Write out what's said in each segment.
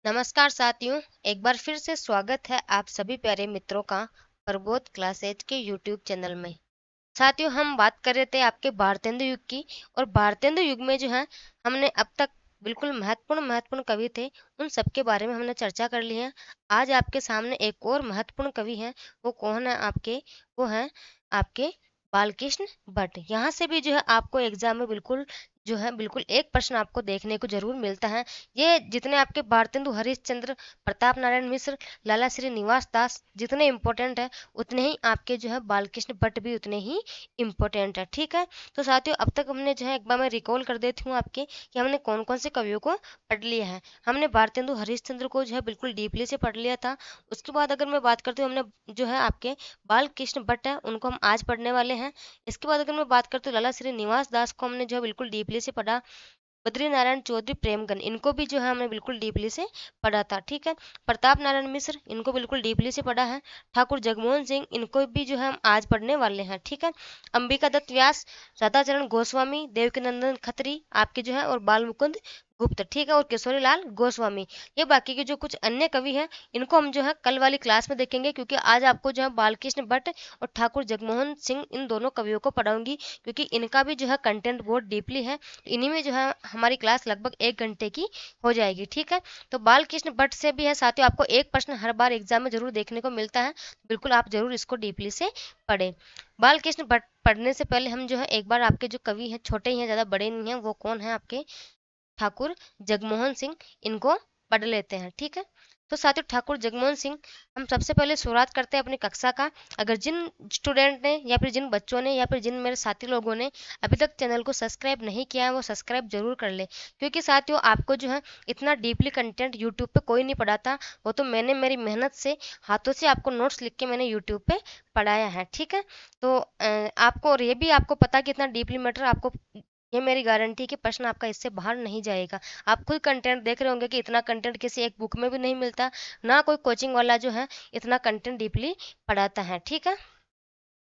नमस्कार साथियों, एक बार फिर से स्वागत है आप सभी प्यारे मित्रों का प्रबोध क्लासेज के यूट्यूब चैनल में। साथियों, हम बात कर रहे थे आपके भारतेंदु युग की। और भारतेंदु युग में जो है हमने अब तक बिल्कुल महत्वपूर्ण महत्वपूर्ण कवि थे, उन सब के बारे में हमने चर्चा कर ली है। आज आपके सामने एक और महत्वपूर्ण कवि है। वो कौन है आपके? वो है आपके बालकृष्ण भट्ट। यहाँ से भी जो है आपको एग्जाम में बिल्कुल एक प्रश्न आपको देखने को जरूर मिलता है। ये जितने आपके भारतेंदु हरिश्चंद्र, प्रताप नारायण मिश्र, लाला श्रीनिवास दास जितने इम्पोर्टेंट है, उतने ही आपके जो है बालकृष्ण भट्ट भी उतने ही इम्पोर्टेंट है। ठीक है, तो साथियों अब तक हमने जो है एक बार मैं रिकॉल कर देती हूँ आपके कि हमने कौन कौन से कवियों को पढ़ लिया है। हमने भारतेंदु हरिश्चंद्र को जो है बिल्कुल डीपली से पढ़ लिया था। उसके बाद अगर मैं बात करती हूँ, हमने जो है आपके बाल कृष्ण भट्ट है उनको हम आज पढ़ने वाले हैं। इसके बाद अगर मैं बात करती हूँ लाला श्रीनिवास दास को हमने जो है बिल्कुल डीपली से पढ़ा। बद्री नारायण चौधरी प्रेमगन इनको भी जो है हमने बिल्कुल डीपली से पढ़ा था। ठीक है, प्रताप नारायण मिश्र इनको बिल्कुल डीपली से पढ़ा है। ठाकुर जगमोहन सिंह इनको भी जो है हम आज पढ़ने वाले हैं। ठीक है, अंबिका दत्त व्यास, राधाचरण गोस्वामी, देवकीनंदन खत्री आपके जो है, और बाल मुकुंद गुप्त। ठीक है, और किशोरी लाल गोस्वामी। ये बाकी के जो कुछ अन्य कवि हैं, इनको हम जो है कल वाली क्लास में देखेंगे, क्योंकि आज आपको जो है बालकृष्ण भट्ट और ठाकुर जगमोहन सिंह इन दोनों कवियों को पढ़ाऊंगी, क्योंकि इनका भी जो है कंटेंट बहुत डीपली है। इन्हीं में जो है हमारी क्लास लगभग 1 घंटे की हो जाएगी। ठीक है, तो बालकृष्ण भट्ट से भी है साथियों, आपको एक प्रश्न हर बार एग्जाम में जरूर देखने को मिलता है। बिल्कुल आप जरूर इसको डीपली से पढ़ें। बालकृष्ण भट्ट पढ़ने से पहले हम जो है एक बार आपके जो कवि हैं, छोटे ही हैं, ज़्यादा बड़े नहीं हैं, वो कौन है आपके ठाकुर जगमोहन सिंह, इनको पढ़ लेते हैं। ठीक है, तो साथियों ठाकुर जगमोहन सिंह, हम सबसे पहले शुरुआत करते हैं अपनी कक्षा का। अगर जिन स्टूडेंट ने या फिर जिन बच्चों ने या फिर जिन मेरे साथी लोगों ने अभी तक चैनल को सब्सक्राइब नहीं किया है, वो सब्सक्राइब जरूर कर ले, क्योंकि साथियों आपको जो है इतना डीपली कंटेंट यूट्यूब पे कोई नहीं पढ़ाता। वो तो मैंने मेरी मेहनत से हाथों से आपको नोट्स लिख के मैंने यूट्यूब पे पढ़ाया है। ठीक है, तो आपको, और ये भी आपको पता कि इतना डीपली मैटर आपको, ये मेरी गारंटी कि प्रश्न आपका इससे बाहर नहीं जाएगा। आप खुद कंटेंट देख रहे होंगे कि इतना कंटेंट किसी एक बुक में भी नहीं मिलता, ना कोई कोचिंग वाला जो है इतना कंटेंट डीपली पढ़ाता है। ठीक है,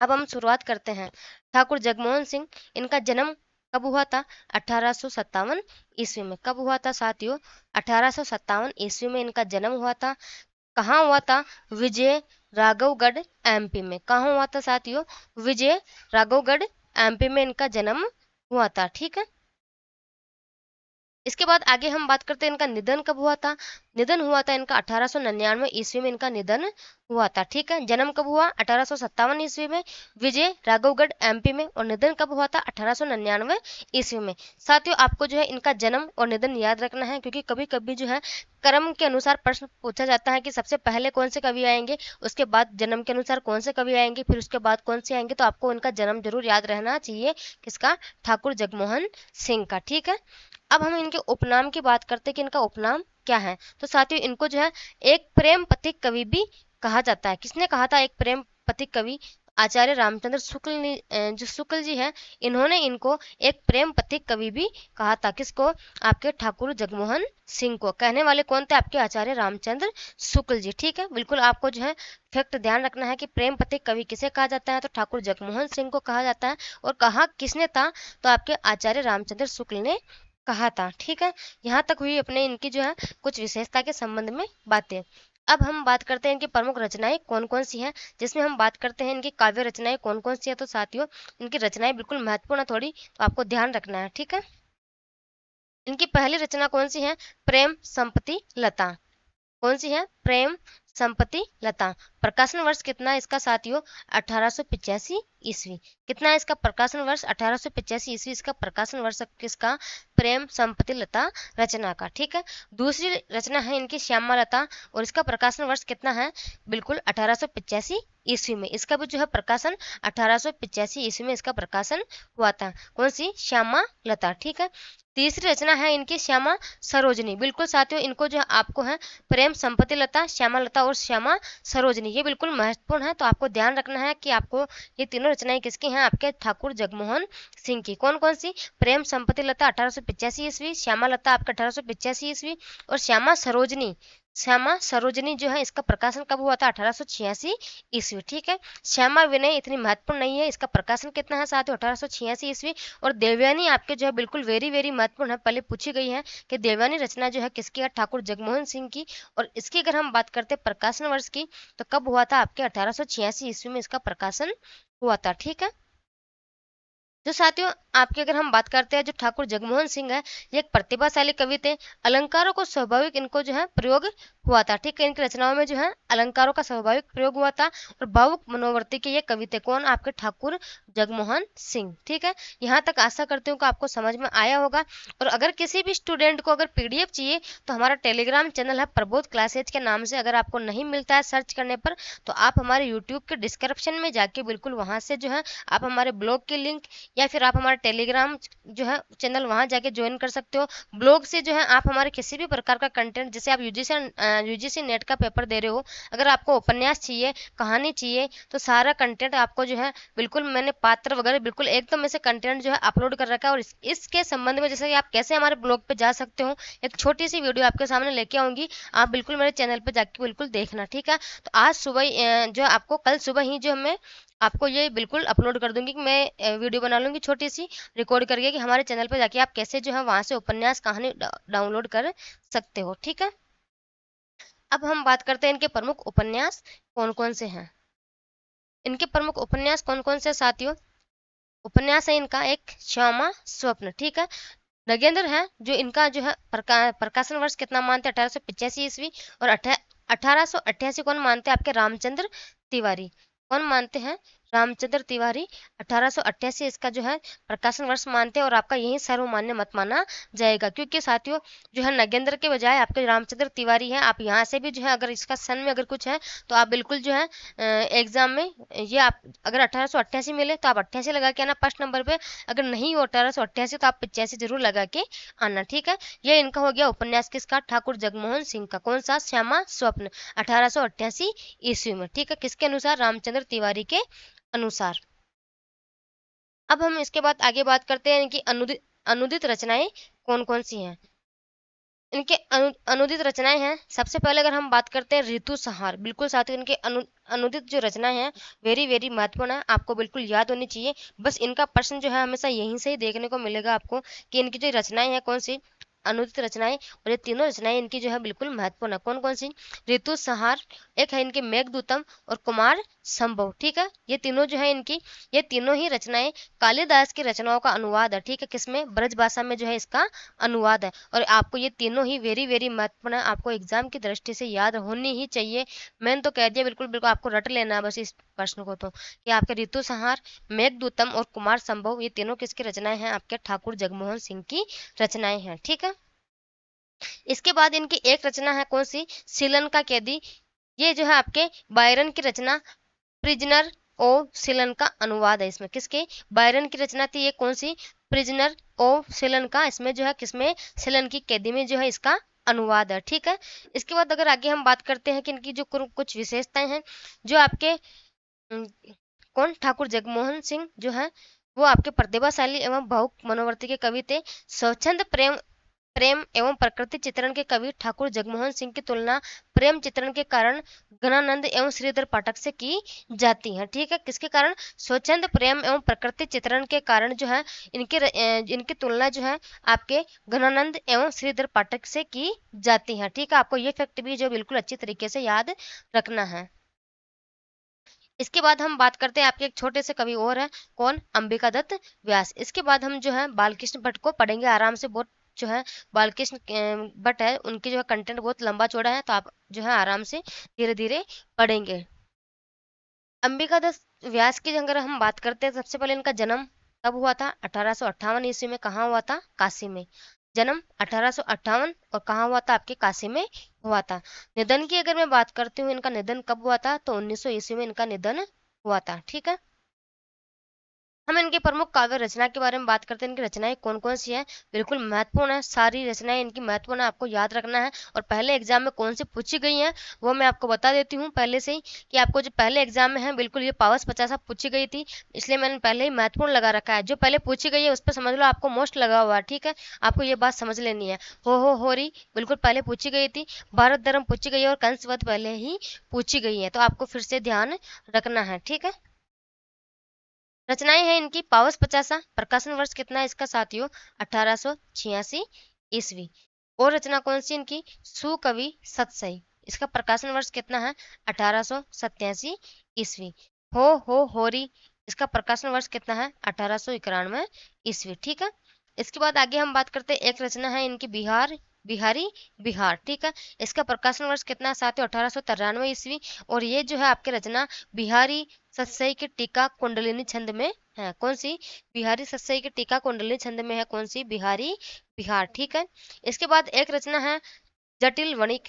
अब हम शुरुआत करते हैं। ठाकुर जगमोहन सिंह, इनका जन्म कब हुआ था? 1857 ईस्वी में। कब हुआ था साथियों? 1857 ईस्वी में इनका जन्म हुआ था। कहाँ हुआ था? विजय राघवगढ़ एमपी में। कहाँ हुआ था साथियों? विजय राघवगढ़ एमपी में इनका जन्म हुआ था। ठीक है, इसके बाद आगे हम बात करते हैं इनका निधन कब हुआ था। निधन हुआ था इनका 1899 ईस्वी में इनका निधन हुआ था। ठीक है, जन्म कब हुआ? 1857 ईस्वी में, विजय राघवगढ़ एमपी में। और निधन कब हुआ था? 1899 ईस्वी में। साथियों आपको जो है इनका जन्म और निधन याद रखना है, क्योंकि कभी कभी जो है क्रम के अनुसार प्रश्न पूछा जाता है कि सबसे पहले कौन से कवि आएंगे, उसके बाद जन्म के अनुसार कौन से कवि आएंगे, फिर उसके बाद कौन से आएंगे। तो आपको उनका जन्म जरूर याद रहना चाहिए। किसका? ठाकुर जगमोहन सिंह का। ठीक है, अब हम इनके उपनाम की बात करते हैं कि इनका उपनाम क्या है। तो साथियों इनको जो है एक प्रेम पथिक कवि भी कहा जाता है। किसने कहा था एक प्रेम पथिक कवि? आचार्य रामचंद्र शुक्ल ने, जो शुक्ल जी हैं, इन्होंने इनको एक प्रेम पथिक कवि भी कहा था। किसको? आपके ठाकुर जगमोहन सिंह को। कहने वाले कौन थे? आपके आचार्य रामचंद्र शुक्ल जी। ठीक है, बिल्कुल आपको जो है फैक्ट ध्यान रखना है कि प्रेम पथिक कवि किसे कहा जाता है, तो ठाकुर जगमोहन सिंह को कहा जाता है। और कहा किसने था? तो आपके आचार्य रामचंद्र शुक्ल ने कहा था। ठीक है, यहाँ तक हुई अपने इनकी जो है कुछ विशेषता के संबंध में बातें। अब हम बात करते हैं इनकी प्रमुख रचनाएं कौन कौन सी हैं, जिसमें हम बात करते हैं इनकी काव्य रचनाएं कौन कौन सी है। तो साथियों इनकी रचनाएं बिल्कुल महत्वपूर्ण है थोड़ी, तो आपको ध्यान रखना है। ठीक है, इनकी पहली रचना कौन सी है? प्रेम संपत्ति लता। कौन सी है? प्रेम संपत्ति लता। प्रकाशन वर्ष कितना है इसका साथियों? 1885 ईस्वी। कितना है इसका प्रकाशन वर्ष? 1885 ईस्वी इसका प्रकाशन वर्ष किसका? प्रेम संपत्ति लता रचना का। ठीक है, दूसरी रचना है इनकी श्यामा लता, और इसका प्रकाशन वर्ष कितना है? बिल्कुल 1885 ईस्वी में। इसका भी जो है प्रकाशन 1885 ईस्वी में इसका प्रकाशन हुआ था। कौन सी? श्यामा लता। ठीक है, तीसरी रचना है इनकी श्यामा सरोजनी। बिल्कुल साथियों इनको जो आपको है प्रेम संपत्ति लता, श्यामा लता और श्यामा सरोजनी, ये बिल्कुल महत्वपूर्ण है। तो आपको ध्यान रखना है कि आपको ये तीनों रचनाएं किसकी हैं? आपके ठाकुर जगमोहन सिंह की। कौन कौन सी? प्रेम संपत्ति लता 1885 ईस्वी, श्यामा लता आपका 1885 ईस्वी, और श्यामा सरोजनी श्यामा सरोजनी जो है इसका प्रकाशन कब हुआ था? 1886 ईस्वी। ठीक है। श्यामा विनय इतनी महत्वपूर्ण नहीं है, इसका प्रकाशन कितना है साथियों? 1886 ईस्वी। और देवयानी आपके जो है बिल्कुल वेरी वेरी महत्वपूर्ण है, पहले पूछी गई है कि देवयानी रचना जो है किसकी है? ठाकुर जगमोहन सिंह की। और इसकी अगर हम बात करते हैं प्रकाशन वर्ष की, तो कब हुआ था आपके? 1886 ईस्वी में इसका प्रकाशन हुआ था। ठीक है। जो साथियों आपकी अगर हम बात करते हैं, जो ठाकुर जगमोहन सिंह है, ये एक प्रतिभाशाली कवि थे। अलंकारों को स्वाभाविक इनको जो है प्रयोग हुआ था। ठीक है। इनकी रचनाओं में जो है अलंकारों का स्वाभाविक प्रयोग हुआ था। और भावुक मनोवर्ती के ये कवि थे। कौन? आपके ठाकुर जगमोहन सिंह। ठीक है। यहाँ तक आशा करती हूँ कि आपको समझ में आया होगा। और अगर किसी भी स्टूडेंट को अगर पीडीएफ चाहिए, तो हमारा टेलीग्राम चैनल है प्रबोध क्लासेज के नाम से। अगर आपको नहीं मिलता है सर्च करने पर, तो आप हमारे यूट्यूब के डिस्क्रिप्शन में जाके बिल्कुल वहां से जो है आप हमारे ब्लॉग की लिंक, या फिर आप हमारा टेलीग्राम जो है चैनल वहां जाके ज्वाइन कर सकते हो। ब्लॉग से जो है आप हमारे किसी भी प्रकार का कंटेंट, जैसे आप यूजीसी नेट का पेपर दे रहे हो, अगर आपको उपन्यास चाहिए, कहानी चाहिए, तो सारा कंटेंट आपको जो है बिल्कुल मैंने पात्र वगैरह बिल्कुल एकदम ऐसे कंटेंट जो है अपलोड कर रखा है। और इसके संबंध में जैसे कि आप कैसे हमारे ब्लॉग पे जा सकते हो, एक छोटी सी वीडियो आपके सामने लेके आऊंगी, आप बिल्कुल मेरे चैनल पे जाके बिल्कुल देखना। ठीक है। तो आज सुबह जो आपको कल सुबह ही जो मैं आपको ये बिल्कुल अपलोड कर दूंगी कि मैं वीडियो बना लूंगी छोटी सी रिकॉर्ड करके, कि हमारे चैनल पर जाके आप कैसे जो है वहां से उपन्यास कहानी डाउनलोड कर सकते हो। ठीक है। अब हम बात करते हैं इनके प्रमुख उपन्यास कौन कौन से हैं। इनके प्रमुख उपन्यास कौन कौन से साथियों? उपन्यास है इनका एक श्यामा स्वप्न। ठीक है। नगेंद्र है जो इनका जो है प्रकाशन वर्ष कितना मानते हैं? 1885 ईस्वी। और 1888 कौन मानते हैं? आपके रामचंद्र तिवारी। कौन मानते हैं? रामचंद्र तिवारी 1888 इसका जो है प्रकाशन वर्ष मानते हैं। और आपका यही सर्वमान्य मत माना जाएगा, क्योंकि साथियों जो है नगेंद्र के बजाय आपके रामचंद्र तिवारी है। आप यहाँ से भी जो है अगर इसका सन में अगर कुछ है, तो आप बिल्कुल जो है एग्जाम में ये आप अगर 1888 मिले तो आप 88 लगा के आना फर्स्ट नंबर पे। अगर नहीं हो 1888 तो आप 85 जरूर लगा के आना। ठीक है। ये इनका हो गया उपन्यास किसका? ठाकुर जगमोहन सिंह का। कौन सा? श्यामा स्वप्न 1888 ईस्वी में। ठीक है। किसके अनुसार? रामचंद्र तिवारी के अनुसार। अब हम इसके बाद आगे बात करते हैं इनकी अनुदित रचनाएं कौन कौन सी हैं। इनके अनुदित रचनाएं हैं, सबसे पहले अगर हम बात करते हैं ऋतु संहार। बिल्कुल साथियों इनके अनुदित जो रचनाएं हैं वेरी वेरी महत्वपूर्ण है, आपको बिल्कुल याद होनी चाहिए। बस इनका प्रश्न जो है हमेशा यहीं से ही देखने को मिलेगा आपको, कि इनकी जो रचनाएं हैं कौन सी? अनुदित रचनाएं। और ये तीनों रचनाएं इनकी जो है बिल्कुल महत्वपूर्ण है। कौन कौन सी? ऋतु संहार, एक है इनके मेघदूतम, और कुमार संभव। ठीक है। ये तीनों जो है इनकी, ये तीनों ही रचनाएं कालिदास की रचनाओं का अनुवाद है। ठीक है। किसमें? ब्रज भाषा में जो है इसका अनुवाद है। और आपको ये तीनों ही वेरी वेरी महत्वपूर्ण है, आपको एग्जाम की दृष्टि से याद होनी ही चाहिए। मैंने तो कह दिया बिल्कुल बिल्कुल आपको रट लेना है बस इस प्रश्न को, तो कि आपके ऋतु संहार, मेघदूतम और कुमार संभव, ये तीनों किसकी रचनाएं हैं? आपके ठाकुर जगमोहन सिंह की रचनाएं हैं। ठीक है। इसके बाद इनकी एक रचना है कौन सी? सिलन का कैदी। ये जो है आपके बायरन की रचना प्रिजनर ओ सिलन का अनुवाद है इसमें। किसके? बायरन की रचना थी ये कौन सी? प्रिजनर ओ सिलन का। इसमें जो है किसमें? सिलन की कैदी में जो है इसका अनुवाद है। ठीक है। इसके बाद अगर आगे हम बात करते हैं कि इनकी जो कुछ विशेषताएं हैं, जो आपके अम, कौन? ठाकुर जगमोहन सिंह जो है वो आपके प्रतिभाशाली एवं भावुक मनोवर्ती के कवि थे। स्वच्छंद प्रेम प्रेम एवं प्रकृति चित्रण के कवि ठाकुर जगमोहन सिंह की तुलना प्रेम चित्रण के कारण गणानंद एवं श्रीधर पाठक से की जाती है। ठीक है। किसके कारण? स्वच्छंद प्रेम एवं प्रकृति चित्रण के कारण जो है इनकी तुलना जो है आपके गणानंद एवं श्रीधर पाठक से की जाती है। ठीक है। आपको ये फैक्ट भी जो बिल्कुल अच्छी तरीके से याद रखना है। इसके बाद हम बात करते हैं आपके एक छोटे से कवि और है। कौन? अंबिका दत्त व्यास। इसके बाद हम जो है बालकृष्ण भट्ट को पढ़ेंगे आराम से। बहुत जो है बालकृष्ण भट्ट है, उनकी जो है कंटेंट बहुत लंबा चौड़ा है, तो आप जो है आराम से धीरे धीरे पढ़ेंगे। अंबिका दत्त व्यास की अगर हम बात करते हैं, सबसे पहले इनका जन्म कब हुआ था? 1858 ईस्वी में। कहाँ हुआ था? काशी में। जन्म 1858 और कहाँ हुआ था? आपके काशी में हुआ था। निधन की अगर मैं बात करती हूँ, इनका निधन कब हुआ था? तो 1900 ईस्वी में इनका निधन हुआ था। ठीक है। हम इनके प्रमुख काव्य रचना के बारे में बात करते हैं। इनकी रचनाएं कौन कौन सी है, बिल्कुल महत्वपूर्ण है, सारी रचनाएं इनकी महत्वपूर्ण है, आपको याद रखना है। और पहले एग्जाम में कौन सी पूछी गई है वो मैं आपको बता देती हूँ पहले से ही, कि आपको जो पहले एग्जाम में है बिल्कुल ये पावस 50 पूछी गई थी, इसलिए मैंने पहले ही महत्वपूर्ण लगा रखा है। जो पहले पूछी गई है उस पर समझ लो आपको मोस्ट लगा हुआ है, ठीक है, आपको ये बात समझ लेनी है। हो रही बिल्कुल पहले पूछी गई थी, भारत धर्म पूछी गई है और कंसवध पहले ही पूछी गई है, तो आपको फिर से ध्यान रखना है, ठीक है। रचनाएं हैं इनकी पावस 50, प्रकाशन वर्ष कितना है इसका साथियों, 1886 ईस्वी। और रचना कौन सी इनकी, सुकवि सतसई, इसका प्रकाशन वर्ष कितना है, 1887 ईस्वी। होरी, इसका प्रकाशन वर्ष कितना है, 1891 ईस्वी, ठीक है। इसके बाद आगे हम बात करते हैं, एक रचना है इनकी बिहारी बिहार, ठीक है, इसका प्रकाशन वर्ष कितना है साथियों, 1893 ईस्वी। और ये जो है आपकी रचना बिहारी सतसई की टीका कुंडलिनी छंद में है, कौन सी, बिहारी सतसई की टीका कुंडलिनी छंद में है, कौन सी, बिहारी बिहार, ठीक है। इसके बाद एक रचना है जटिल वणिक,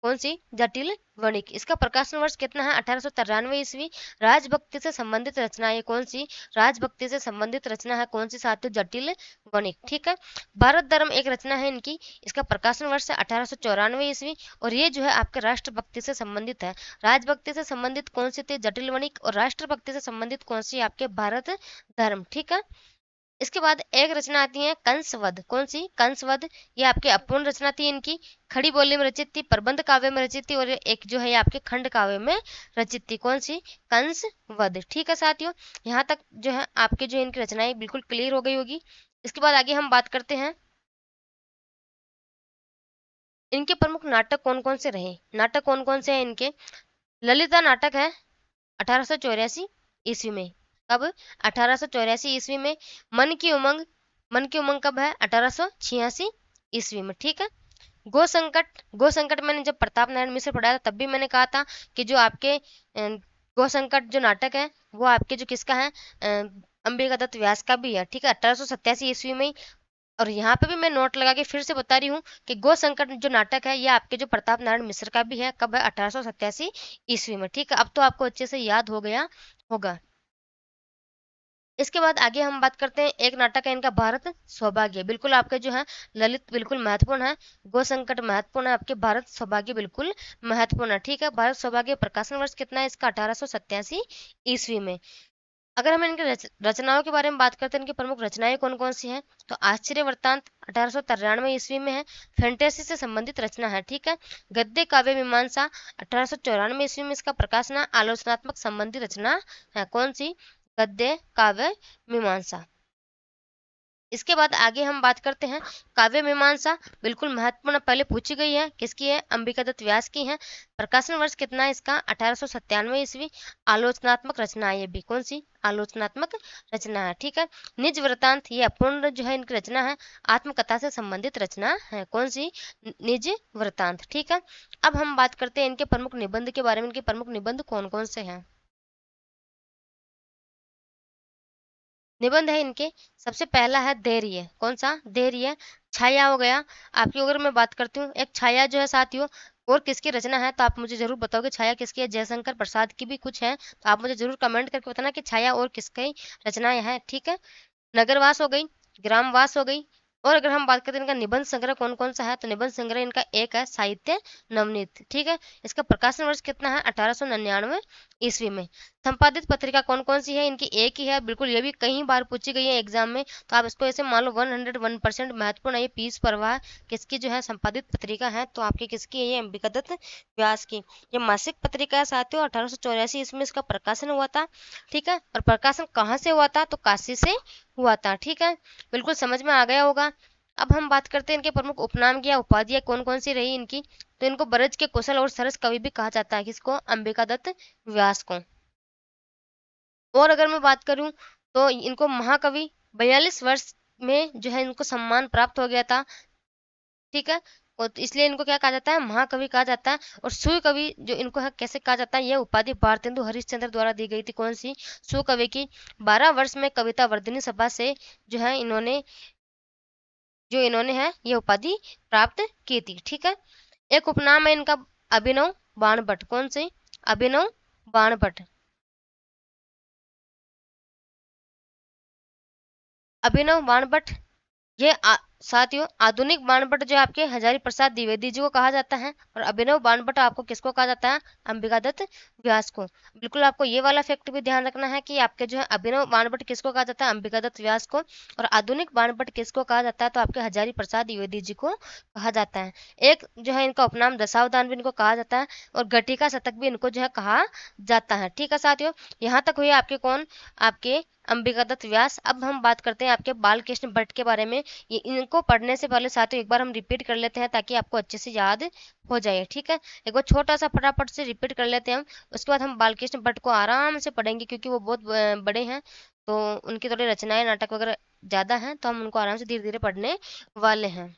कौन सी, जटिल वणिक, इसका प्रकाशन वर्ष कितना है, 1893 ईस्वी। राजभक्ति से संबंधित रचना है कौन सी, राजभक्ति से संबंधित रचना है कौन सी साथियों, जटिल वणिक, ठीक है। भारत धर्म एक रचना है इनकी, इसका प्रकाशन वर्ष है 1894 ईस्वी। और ये जो है आपके राष्ट्रभक्ति से संबंधित है। राजभक्ति से संबंधित कौन सी थी, जटिल वणिक, और राष्ट्रभक्ति से संबंधित कौन सी, आपके भारत धर्म, ठीक है। इसके बाद एक रचना आती है कंसवध, कौन सी, कंसवध, ये आपकी अपूर्ण रचना थी इनकी, खड़ी बोली में रचित थी, प्रबंध काव्य में रचित थी, और एक जो है ये आपके खंड काव्य में रचित थी, कौन सी, कंसवध, ठीक है साथियों। यहाँ तक जो है आपके जो इनकी रचनाएं बिल्कुल क्लियर हो गई होगी। इसके बाद आगे हम बात करते हैं इनके प्रमुख नाटक कौन कौन से रहे। नाटक कौन कौन से हैं इनके, ललिता नाटक है 1884 ईस्वी में, कब, 1884 ईस्वी में। मन की उमंग, मन की उमंग कब है, 1886 ईस्वी में, ठीक है। गो संकट मैंने जब प्रताप नारायण मिश्र पढ़ाया था तब भी मैंने कहा था कि जो आपके गो संकट जो नाटक है वो आपके जो किसका है, अंबिका दत्त व्यास का भी है, ठीक है, 1887 ईस्वी में। और यहाँ पे भी मैं नोट लगा के फिर से बता रही हूँ कि गो संकट जो नाटक है ये आपके जो प्रताप नारायण मिश्र का भी है, कब है, 1887 ईस्वी में, ठीक है। अब तो आपको अच्छे से याद हो गया होगा। इसके बाद आगे हम बात करते हैं, एक नाटक है इनका भारत सौभाग्य, बिल्कुल आपके जो है ललित बिल्कुल महत्वपूर्ण है, गो संकट महत्वपूर्ण है, आपके भारत सौभाग्य बिल्कुल महत्वपूर्ण है, ठीक है। भारत सौभाग्य प्रकाशन वर्ष कितना है इसका, 1887 ईस्वी में। अगर हम इनके रचनाओं के बारे में बात करते हैं, इनकी प्रमुख रचनाएं कौन कौन सी हैं, तो आश्चर्य वृत्तांत 1893 ईस्वी में है, फैंटेसी से संबंधित रचना है, ठीक है। गद्य काव्य मीमांसा 1894 ईस्वी में इसका प्रकाशन है, आलोचनात्मक संबंधी रचना है, कौन सी, गद्य काव्य मीमांसा। इसके बाद आगे हम बात करते हैं काव्य मीमांसा, बिल्कुल महत्वपूर्ण, पहले पूछी गई है, किसकी है, अंबिका दत्त व्यास की है। प्रकाशन वर्ष कितना है इसका, 1897 ईस्वी। आलोचनात्मक रचना है ये भी, कौन सी, आलोचनात्मक रचना है, ठीक है। निज वृत्तांत, ये अपूर्ण जो है इनकी रचना है, आत्मकथा से संबंधित रचना है, कौन सी, निज वृत्तांत, ठीक है। अब हम बात करते हैं इनके प्रमुख निबंध के बारे में, इनके प्रमुख निबंध कौन कौन से हैं। निबंध है इनके, सबसे पहला है धैर्य, कौन सा, धैर्य। छाया हो गया आपकी, अगर मैं बात करती हूँ एक छाया जो है साथियों और किसकी रचना है, तो आप मुझे जरूर बताओगे छाया किसकी है, जयशंकर प्रसाद की भी कुछ है, तो आप मुझे जरूर कमेंट करके बताना कि छाया और किसकी रचनाएं हैं, ठीक है। नगरवास हो गई, ग्रामवास हो गई। और अगर हम बात करते हैं इनका निबंध संग्रह कौन कौन सा है, तो निबंध संग्रह इनका एक है साहित्य नवनीत, ठीक है। इसका प्रकाशन वर्ष कितना है, 1899 ईस्वी में। संपादित पत्रिका कौन कौन सी है, इनकी एक ही है, बिल्कुल ये भी कई बार पूछी गई है एग्जाम में, तो आप इसको ऐसे मान लो 101% महत्वपूर्ण है। ये पीस प्रवाह किसकी जो है संपादित पत्रिका है, तो आपकी किसकी है, ये अंबिका दत्त व्यास की। ये मासिक पत्रिका है साथियों, 1884 इसमें इसका प्रकाशन हुआ था, ठीक है। और प्रकाशन कहाँ से हुआ था, तो काशी से हुआ था, ठीक है, बिल्कुल समझ में आ गया होगा। अब हम बात करते हैं इनके प्रमुख उपनाम की या उपाधियां कौन कौन सी रही इनकी, तो इनको ब्रज के कुशल और सरस कवि भी कहा जाता है, किसको, अंबिका दत्त व्यास को। और अगर मैं बात करूं तो इनको महाकवि 42 वर्ष में जो है इनको सम्मान प्राप्त हो गया था, ठीक है। और तो इसलिए इनको क्या कहा जाता है, महाकवि कहा जाता है। और सूर्य कवि जो इनको है कैसे कहा जाता है, यह उपाधि भारतेंदु हरिश्चंद्र द्वारा दी गई थी, कौन सी, सूर्य कवि की। 12 वर्ष में कविता वर्धिनी सभा से जो है इन्होंने है ये उपाधि प्राप्त की थी, ठीक है। एक उपनाम है इनका अभिनव बाणभट्ट, कौन सी, अभिनव बाणभट्ट। अभिनव बाणभट्ट, साथियों आधुनिक बाणभट्ट जो आपके हजारी प्रसाद द्विवेदी जी को कहा जाता है, और अभिनव बाणभट्ट आपको किसको कहा जाता है? अंबिकादत्त व्यास को। बिल्कुल आपको ये वाला फैक्ट भी ध्यान रखना है कि आपके जो है अभिनव बाणभट्ट किसको कहा जाता है? अंबिकादत्त व्यास को। और आधुनिक बाणभट्ट किसको कहा जाता है? तो आपके हजारी प्रसाद द्विवेदी जी को कहा जाता है। एक जो है इनका उपनाम दशावतान भी इनको कहा जाता है, और घटिका शतक भी इनको जो है कहा जाता है। ठीक है साथियों, यहाँ तक हुई आपके कौन? आपके अंबिकादत्त व्यास। अब हम बात करते हैं आपके बालकृष्ण भट्ट के बारे में। ये इनको पढ़ने से पहले साथियों एक बार हम रिपीट कर लेते हैं ताकि आपको अच्छे से याद हो जाए। ठीक है, एक बार छोटा सा फटाफट से रिपीट कर लेते हैं हम, उसके बाद हम बालकृष्ण भट्ट को आराम से पढ़ेंगे क्योंकि वो बहुत बड़े हैं, तो उनकी थोड़ी रचनाएं नाटक वगैरह ज़्यादा हैं, तो हम उनको आराम से धीरे धीरे पढ़ने वाले हैं।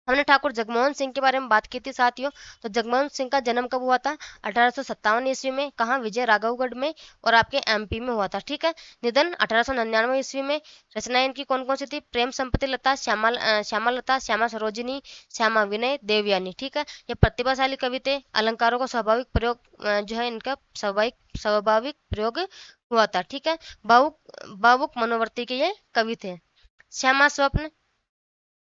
हमने ठाकुर जगमोहन सिंह के बारे में बात की थी साथियों। तो जगमोहन सिंह का जन्म कब हुआ था? 1857 ईस्वी में। कहाँ? विजय राघवगढ़ में, और आपके एमपी में हुआ था। ठीक है, निधन 1899 ईस्वी में। रचनाएं इनकी कौन कौन सी थी? प्रेम संपत्ति लता, श्यामा लता, श्यामा सरोजिनी, श्यामा विनय, देवयानी। ठीक है, ये प्रतिभाशाली कवि थे। अलंकारों का स्वाभाविक प्रयोग जो है इनका स्वाभाविक स्वाभाविक प्रयोग हुआ था। ठीक है, भावुक भावुक मनोवर्ती के ये कवि थे। श्यामा स्वप्न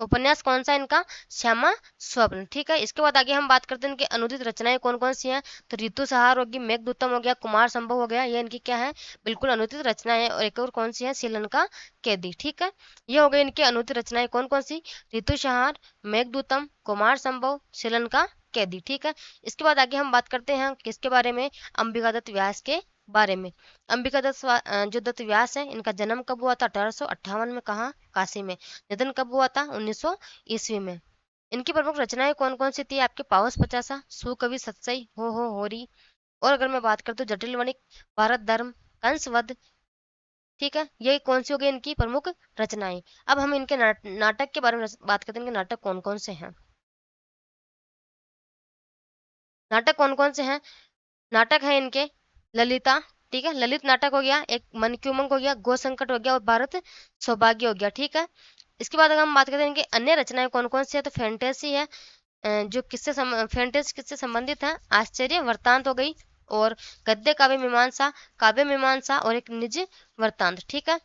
उपन्यास कौन सा इनका? श्यामा स्वप्न। ठीक है, इसके बाद आगे हम बात करते हैं इनकी अनुदित रचनाएं कौन कौन सी हैं। तो ऋतु संहार होगी, मेघदूतम हो गया, कुमार संभव हो गया, ये इनकी क्या है? बिल्कुल अनुदित रचनाएं। और एक और कौन सी है? श्रीलंका कैदी। ठीक है, ये हो गई इनकी अनुदित रचनाएं कौन कौन सी? ऋतु संहार, मेघदूतम, कुमार संभव, श्रीलंका कैदी। ठीक है, इसके बाद आगे हम बात करते हैं किसके बारे में? अंबिकादत्त व्यास के बारे में। जो दत्त व्यास है, इनका जन्म कब हुआ था? 1858 में। कहाँ? काशी में। निधन कब हुआ था? 1900 ईस्वी में। इनकी प्रमुख रचनाएं कौन कौन सी थी? आपके पावस पचासा, सुकवि सत्सई, हो होरी। और अगर मैं बात करती हूँ जटिल वणिक, भारत धर्म, कंसवध। ठीक है, ये कौन सी हो गई इनकी प्रमुख रचनाएं। अब हम इनके नाटक के बारे में बात करते हैं, इनके नाटक कौन कौन से हैं। नाटक कौन कौन से हैं? नाटक है इनके ललिता। ठीक है, ललित नाटक हो गया, एक मन की उमंग हो गया, गो संकट हो गया, और भारत सौभाग्य हो गया। ठीक है, इसके बाद अगर हम बात करते हैं इनकी अन्य रचनाएं कौन कौन सी है, तो फैंटेसी है, जो फैंटेसी किससे संबंधित है? आश्चर्य वृत्तांत हो गई, और गद्य काव्य मीमांसा, और एक निज वृत्तांत। ठीक है,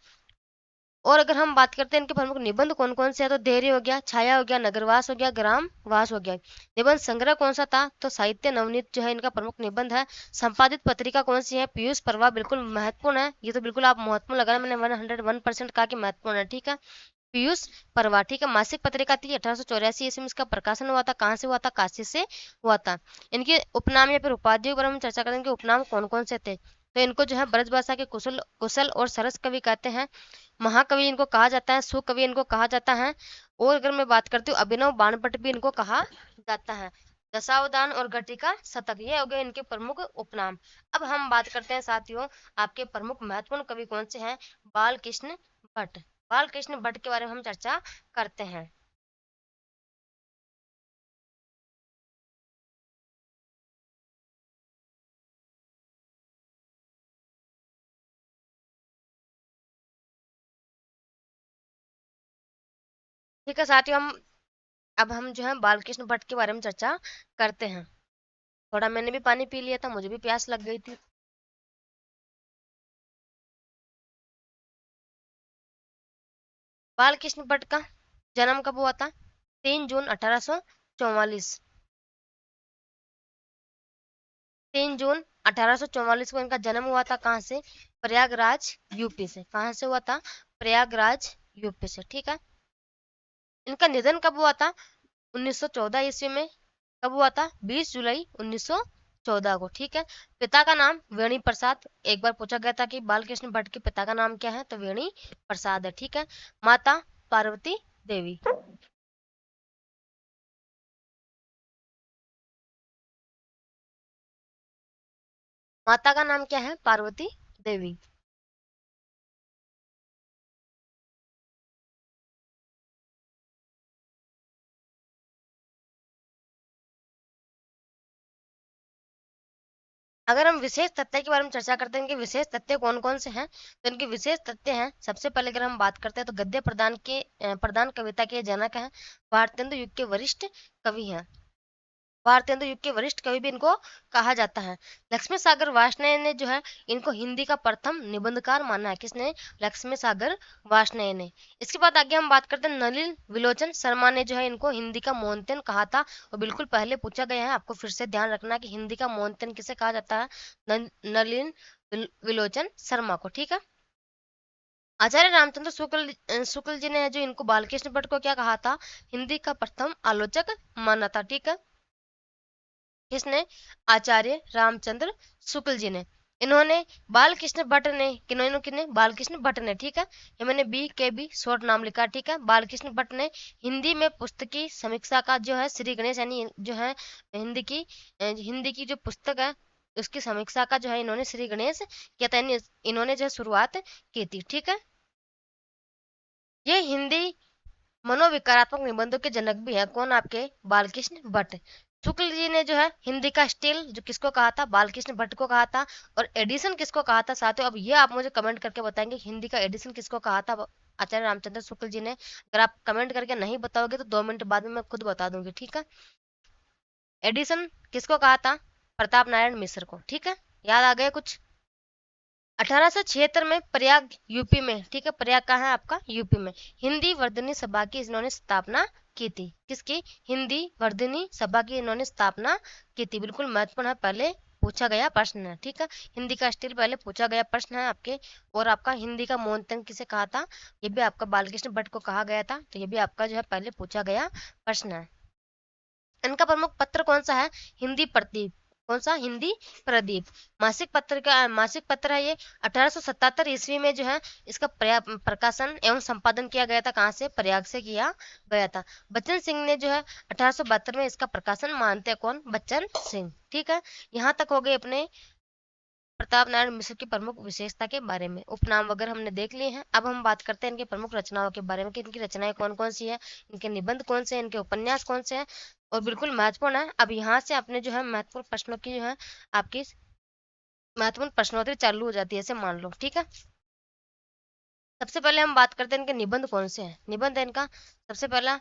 और अगर हम बात करते हैं इनके प्रमुख निबंध कौन कौन से हैं, तो धैर्य हो गया, छाया हो गया, नगरवास हो गया, ग्राम वास हो गया। निबंध संग्रह कौन सा था? तो साहित्य नवनीत जो है इनका प्रमुख निबंध है। संपादित पत्रिका कौन सी है? पीयूष पर्वा। बिल्कुल महत्वपूर्ण है, ये तो बिल्कुल आप महत्वपूर्ण लगा, मैंने 101% कहा कि महत्वपूर्ण है। ठीक है, पीयूष पर्वा। ठीक है, मासिक पत्रिका थी, 1884 ईस्वी में इसका प्रकाशन हुआ था। कहाँ से हुआ था? काशी से हुआ था। इनके उपनाम या फिर उपाधियों के बारे में चर्चा करें, इनके उपनाम कौन कौन से थे। तो इनको जो है ब्रज भाषा के कुशल कुशल और सरस कवि कहते हैं। महाकवि इनको कहा जाता है, सुकवि इनको कहा जाता है। और अगर मैं बात करती हूँ अभिनव बाणभट्ट भी इनको कहा जाता है। दशावतान और घटिका शतक, ये हो गए इनके प्रमुख उपनाम। अब हम बात करते हैं साथियों आपके प्रमुख महत्वपूर्ण कवि कौन से हैं। बाल कृष्ण भट्ट। बाल कृष्ण भट्ट के बारे में हम चर्चा करते हैं। ठीक है साथियों, अब हम जो है बालकृष्ण भट्ट के बारे में चर्चा करते हैं। थोड़ा मैंने भी पानी पी लिया था, मुझे भी प्यास लग गई थी। बालकृष्ण भट्ट का जन्म कब हुआ था? 3 जून 1844। 3 जून 1844 को इनका जन्म हुआ था। कहाँ से? प्रयागराज यूपी से। कहाँ से हुआ था? प्रयागराज यूपी से। ठीक है, इनका निधन कब हुआ था? 1914 ईस्वी में। कब हुआ था? 20 जुलाई 1914 को। ठीक है, पिता का नाम वेणी प्रसाद। एक बार पूछा गया था कि बालकृष्ण भट्ट के पिता का नाम क्या है, तो वेणी प्रसाद है। ठीक है, माता पार्वती देवी। माता का नाम क्या है? पार्वती देवी। अगर हम विशेष तथ्य के बारे में चर्चा करते हैं, इनके विशेष तथ्य कौन कौन से हैं, तो इनके विशेष तथ्य हैं, सबसे पहले अगर हम बात करते हैं तो गद्य प्रदान कविता के जनक हैं। भारतेंदु युग के वरिष्ठ कवि हैं। भारतेंदु युग के वरिष्ठ कवि भी इनको कहा जाता है। लक्ष्मी सागर वार्ष्णेय ने जो है इनको हिंदी का प्रथम निबंधकार माना है। किसने? लक्ष्मी सागर वार्ष्णेय ने। इसके बाद आगे हम बात करते हैं, नलिन विलोचन शर्मा ने जो है इनको हिंदी का मौनतेन कहा था, और बिल्कुल पहले पूछा गया है, आपको फिर से ध्यान रखना कि हिंदी का मौनतेन किसे कहा जाता है? नलिन विलोचन शर्मा को। ठीक है। आचार्य रामचंद्र शुक्ल जी ने जो इनको बालकृष्ण भट्ट को क्या कहा था? हिंदी का प्रथम आलोचक माना था। ठीक है। किसने? आचार्य रामचंद्र शुक्ल जी ने। इन्होंने बालकृष्ण भट्ट ने, किन्होंने बालकृष्ण भट्ट ने, ठीक है, ये मैंने बी के बी शॉर्ट नाम लिखा, ठीक है। बालकृष्ण भट्ट ने हिंदी में पुस्तकी समीक्षा का जो है श्री गणेश, यानी जो है हिंदी की जो पुस्तक है उसकी समीक्षा का जो है इन्होंने श्री गणेश किया था, इन्होंने जो शुरुआत की थी। ठीक है। ये हिंदी मनोविकारात्मक निबंधों के जनक भी है। कौन? आपके बालकृष्ण भट्ट। शुक्ल जी ने जो है हिंदी का स्टिल जो किसको कहा था? बालकृष्ण भट्ट को कहा था। और एडिशन किसको कहा था साथियों? अब ये आप मुझे कमेंट करके बताएंगे हिंदी का एडिशन किसको कहा था? आचार्य रामचंद्र शुक्ल जी ने। अगर आप कमेंट करके नहीं बताओगे तो 2 मिनट बाद में मैं खुद बता दूंगी। ठीक है। एडिशन किसको कहा था? प्रताप नारायण मिश्र को। ठीक है। याद आ गया कुछ? 1876 में प्रयाग यूपी में, ठीक है, प्रयाग कहाँ है आपका? यूपी में, हिंदी वर्धनी सभा की इन्होंने स्थापना की थी। किसकी? हिंदी वर्धनी सभा की इन्होंने स्थापना की थी। बिल्कुल महत्वपूर्ण है, पहले पूछा गया प्रश्न है। ठीक है। हिंदी का स्टिल पहले पूछा गया प्रश्न है आपके। और आपका हिंदी का मौनतेन किसे कहा था? ये भी आपका बालकृष्ण भट्ट को कहा गया था। तो ये भी आपका जो है पहले पूछा गया प्रश्न है। इनका प्रमुख पत्र कौन सा है? हिंदी प्रदीप। कौन सा? हिंदी प्रदीप मासिक पत्र है ये। 1877 ईस्वी में जो है इसका प्रकाशन एवं संपादन किया गया था। कहाँ से? प्रयाग से किया गया था। बच्चन सिंह ने जो है 1872 में इसका प्रकाशन मानते हैं। कौन? बच्चन सिंह। ठीक है। यहाँ तक हो गए अपने प्रताप नारायण मिश्र की प्रमुख विशेषता के बारे में। उपनाम वगैरह हमने देख लिए हैं। अब हम बात करते हैं इनके प्रमुख रचनाओं के बारे में कि इनकी रचनाएं कौन कौन सी है, इनके निबंध कौन से हैं, इनके उपन्यास कौन से हैं। और बिल्कुल महत्वपूर्ण है, अब यहाँ से अपने जो है महत्वपूर्ण प्रश्नों की जो है आपकी महत्वपूर्ण प्रश्नोत्तरी चालू हो जाती है, ऐसे मान लो। ठीक है। सबसे पहले हम बात करते हैं इनके निबंध कौन से हैं। निबंध है इनका सबसे पहला।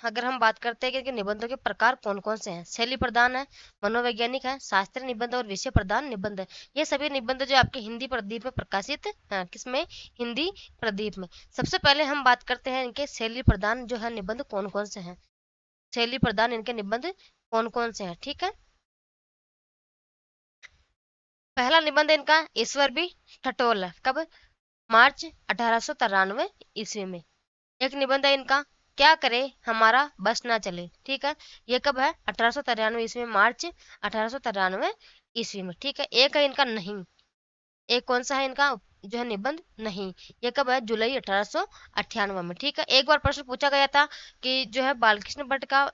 अगर हम बात करते हैं कि इनके निबंधों के प्रकार कौन कौन से हैं, शैली प्रधान है, मनोवैज्ञानिक है, शास्त्रीय निबंध और विषय प्रधान निबंध है। ये सभी निबंध जो आपके हिंदी प्रदीप में प्रकाशित है। किसमें? हिंदी प्रदीप में। सबसे पहले हम बात करते हैं इनके शैली प्रधान जो है निबंध कौन कौन से हैं। शैली प्रधान इनके निबंध कौन कौन से हैं? ठीक है। पहला निबंध इनका ईश्वर भी ठटोल है। कब? मार्च 1893 ईस्वी में। एक निबंध है इनका क्या करे हमारा बस ना चले। ठीक है। ये कब है? 1893 ईस्वी में, मार्च 1893 ईस्वी में। ठीक है। एक है इनका नहीं। एक कौन सा है इनका जो है निबंध? नहीं। ये कब है? जुलाई 1898 में। ठीक है। एक बार प्रश्न पूछा गया था कि जो है बालकृष्ण भट्ट का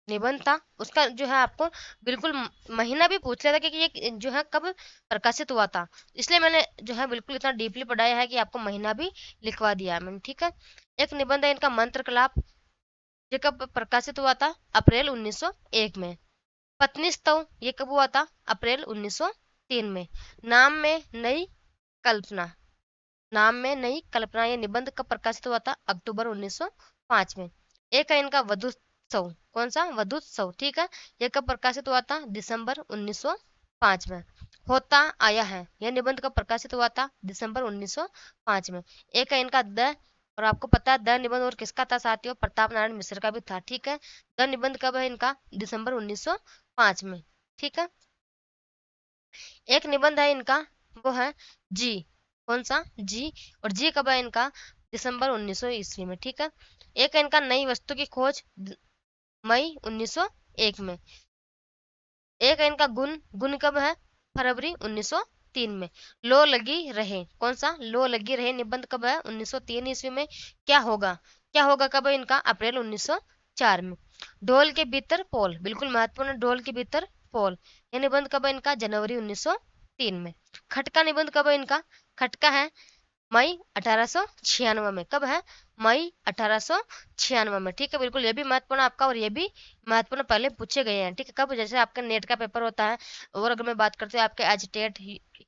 निबंध था, उसका जो है आपको बिल्कुल महीना भी पूछ लिया था कि ये जो है कब प्रकाशित हुआ था। इसलिए मैंने जो है बिल्कुल इतना डीपली पढ़ाया है कि आपको महीना भी लिखवा दिया है मैंने। ठीक है। एक निबंध है इनका मंत्र कलाप। ये कब प्रकाशित हुआ था? अप्रैल 1901 में। पत्नी स्तव ये कब हुआ था? अप्रैल 1903 में। नाम में नई कल्पना नाम में नई कल्पना ये निबंध कब प्रकाशित हुआ था? अक्टूबर 1905 में। एक है इनका वधुत्सव। कौन सा? वधुत्सव। ठीक है। यह कब प्रकाशित हुआ था? दिसंबर 1905 में। होता आया है यह निबंध कब प्रकाशित हुआ था? दिसंबर 1905 में। एक है इनका द, और आपको पता है द निबंध और किसका था साथियों? प्रताप नारायण मिश्र का भी था। ठीक है। द निबंध कब है इनका? दिसंबर 1905 में। ठीक है। एक निबंध है इनका वो है जी। कौन सा? जी। और जी कब है इनका? दिसंबर 1900 ईस्वी में। ठीक है। एक है इनका नई वस्तु की खोज, मई 1901 में। एक है इनका गुण। गुण कब है? फरवरी 1903 में। लो लगी रहे। कौन सा? लो लगी रहे निबंध कब है? 1903 ईस्वी में। क्या होगा? क्या होगा कब है इनका? अप्रैल 1904 में। ढोल के भीतर पोल, बिल्कुल महत्वपूर्ण, ढोल के भीतर पोल, यह निबंध कब है इनका? जनवरी 1903 में। खटका निबंध कब है इनका? खटका है मई 1896 में। कब है? मई 1896 में। ठीक है। बिल्कुल ये भी महत्वपूर्ण आपका, और ये भी महत्वपूर्ण पहले पूछे गए हैं। ठीक है। कब? जैसे आपका नेट का पेपर होता है, और अगर मैं बात करती हूँ आपके एच टेट,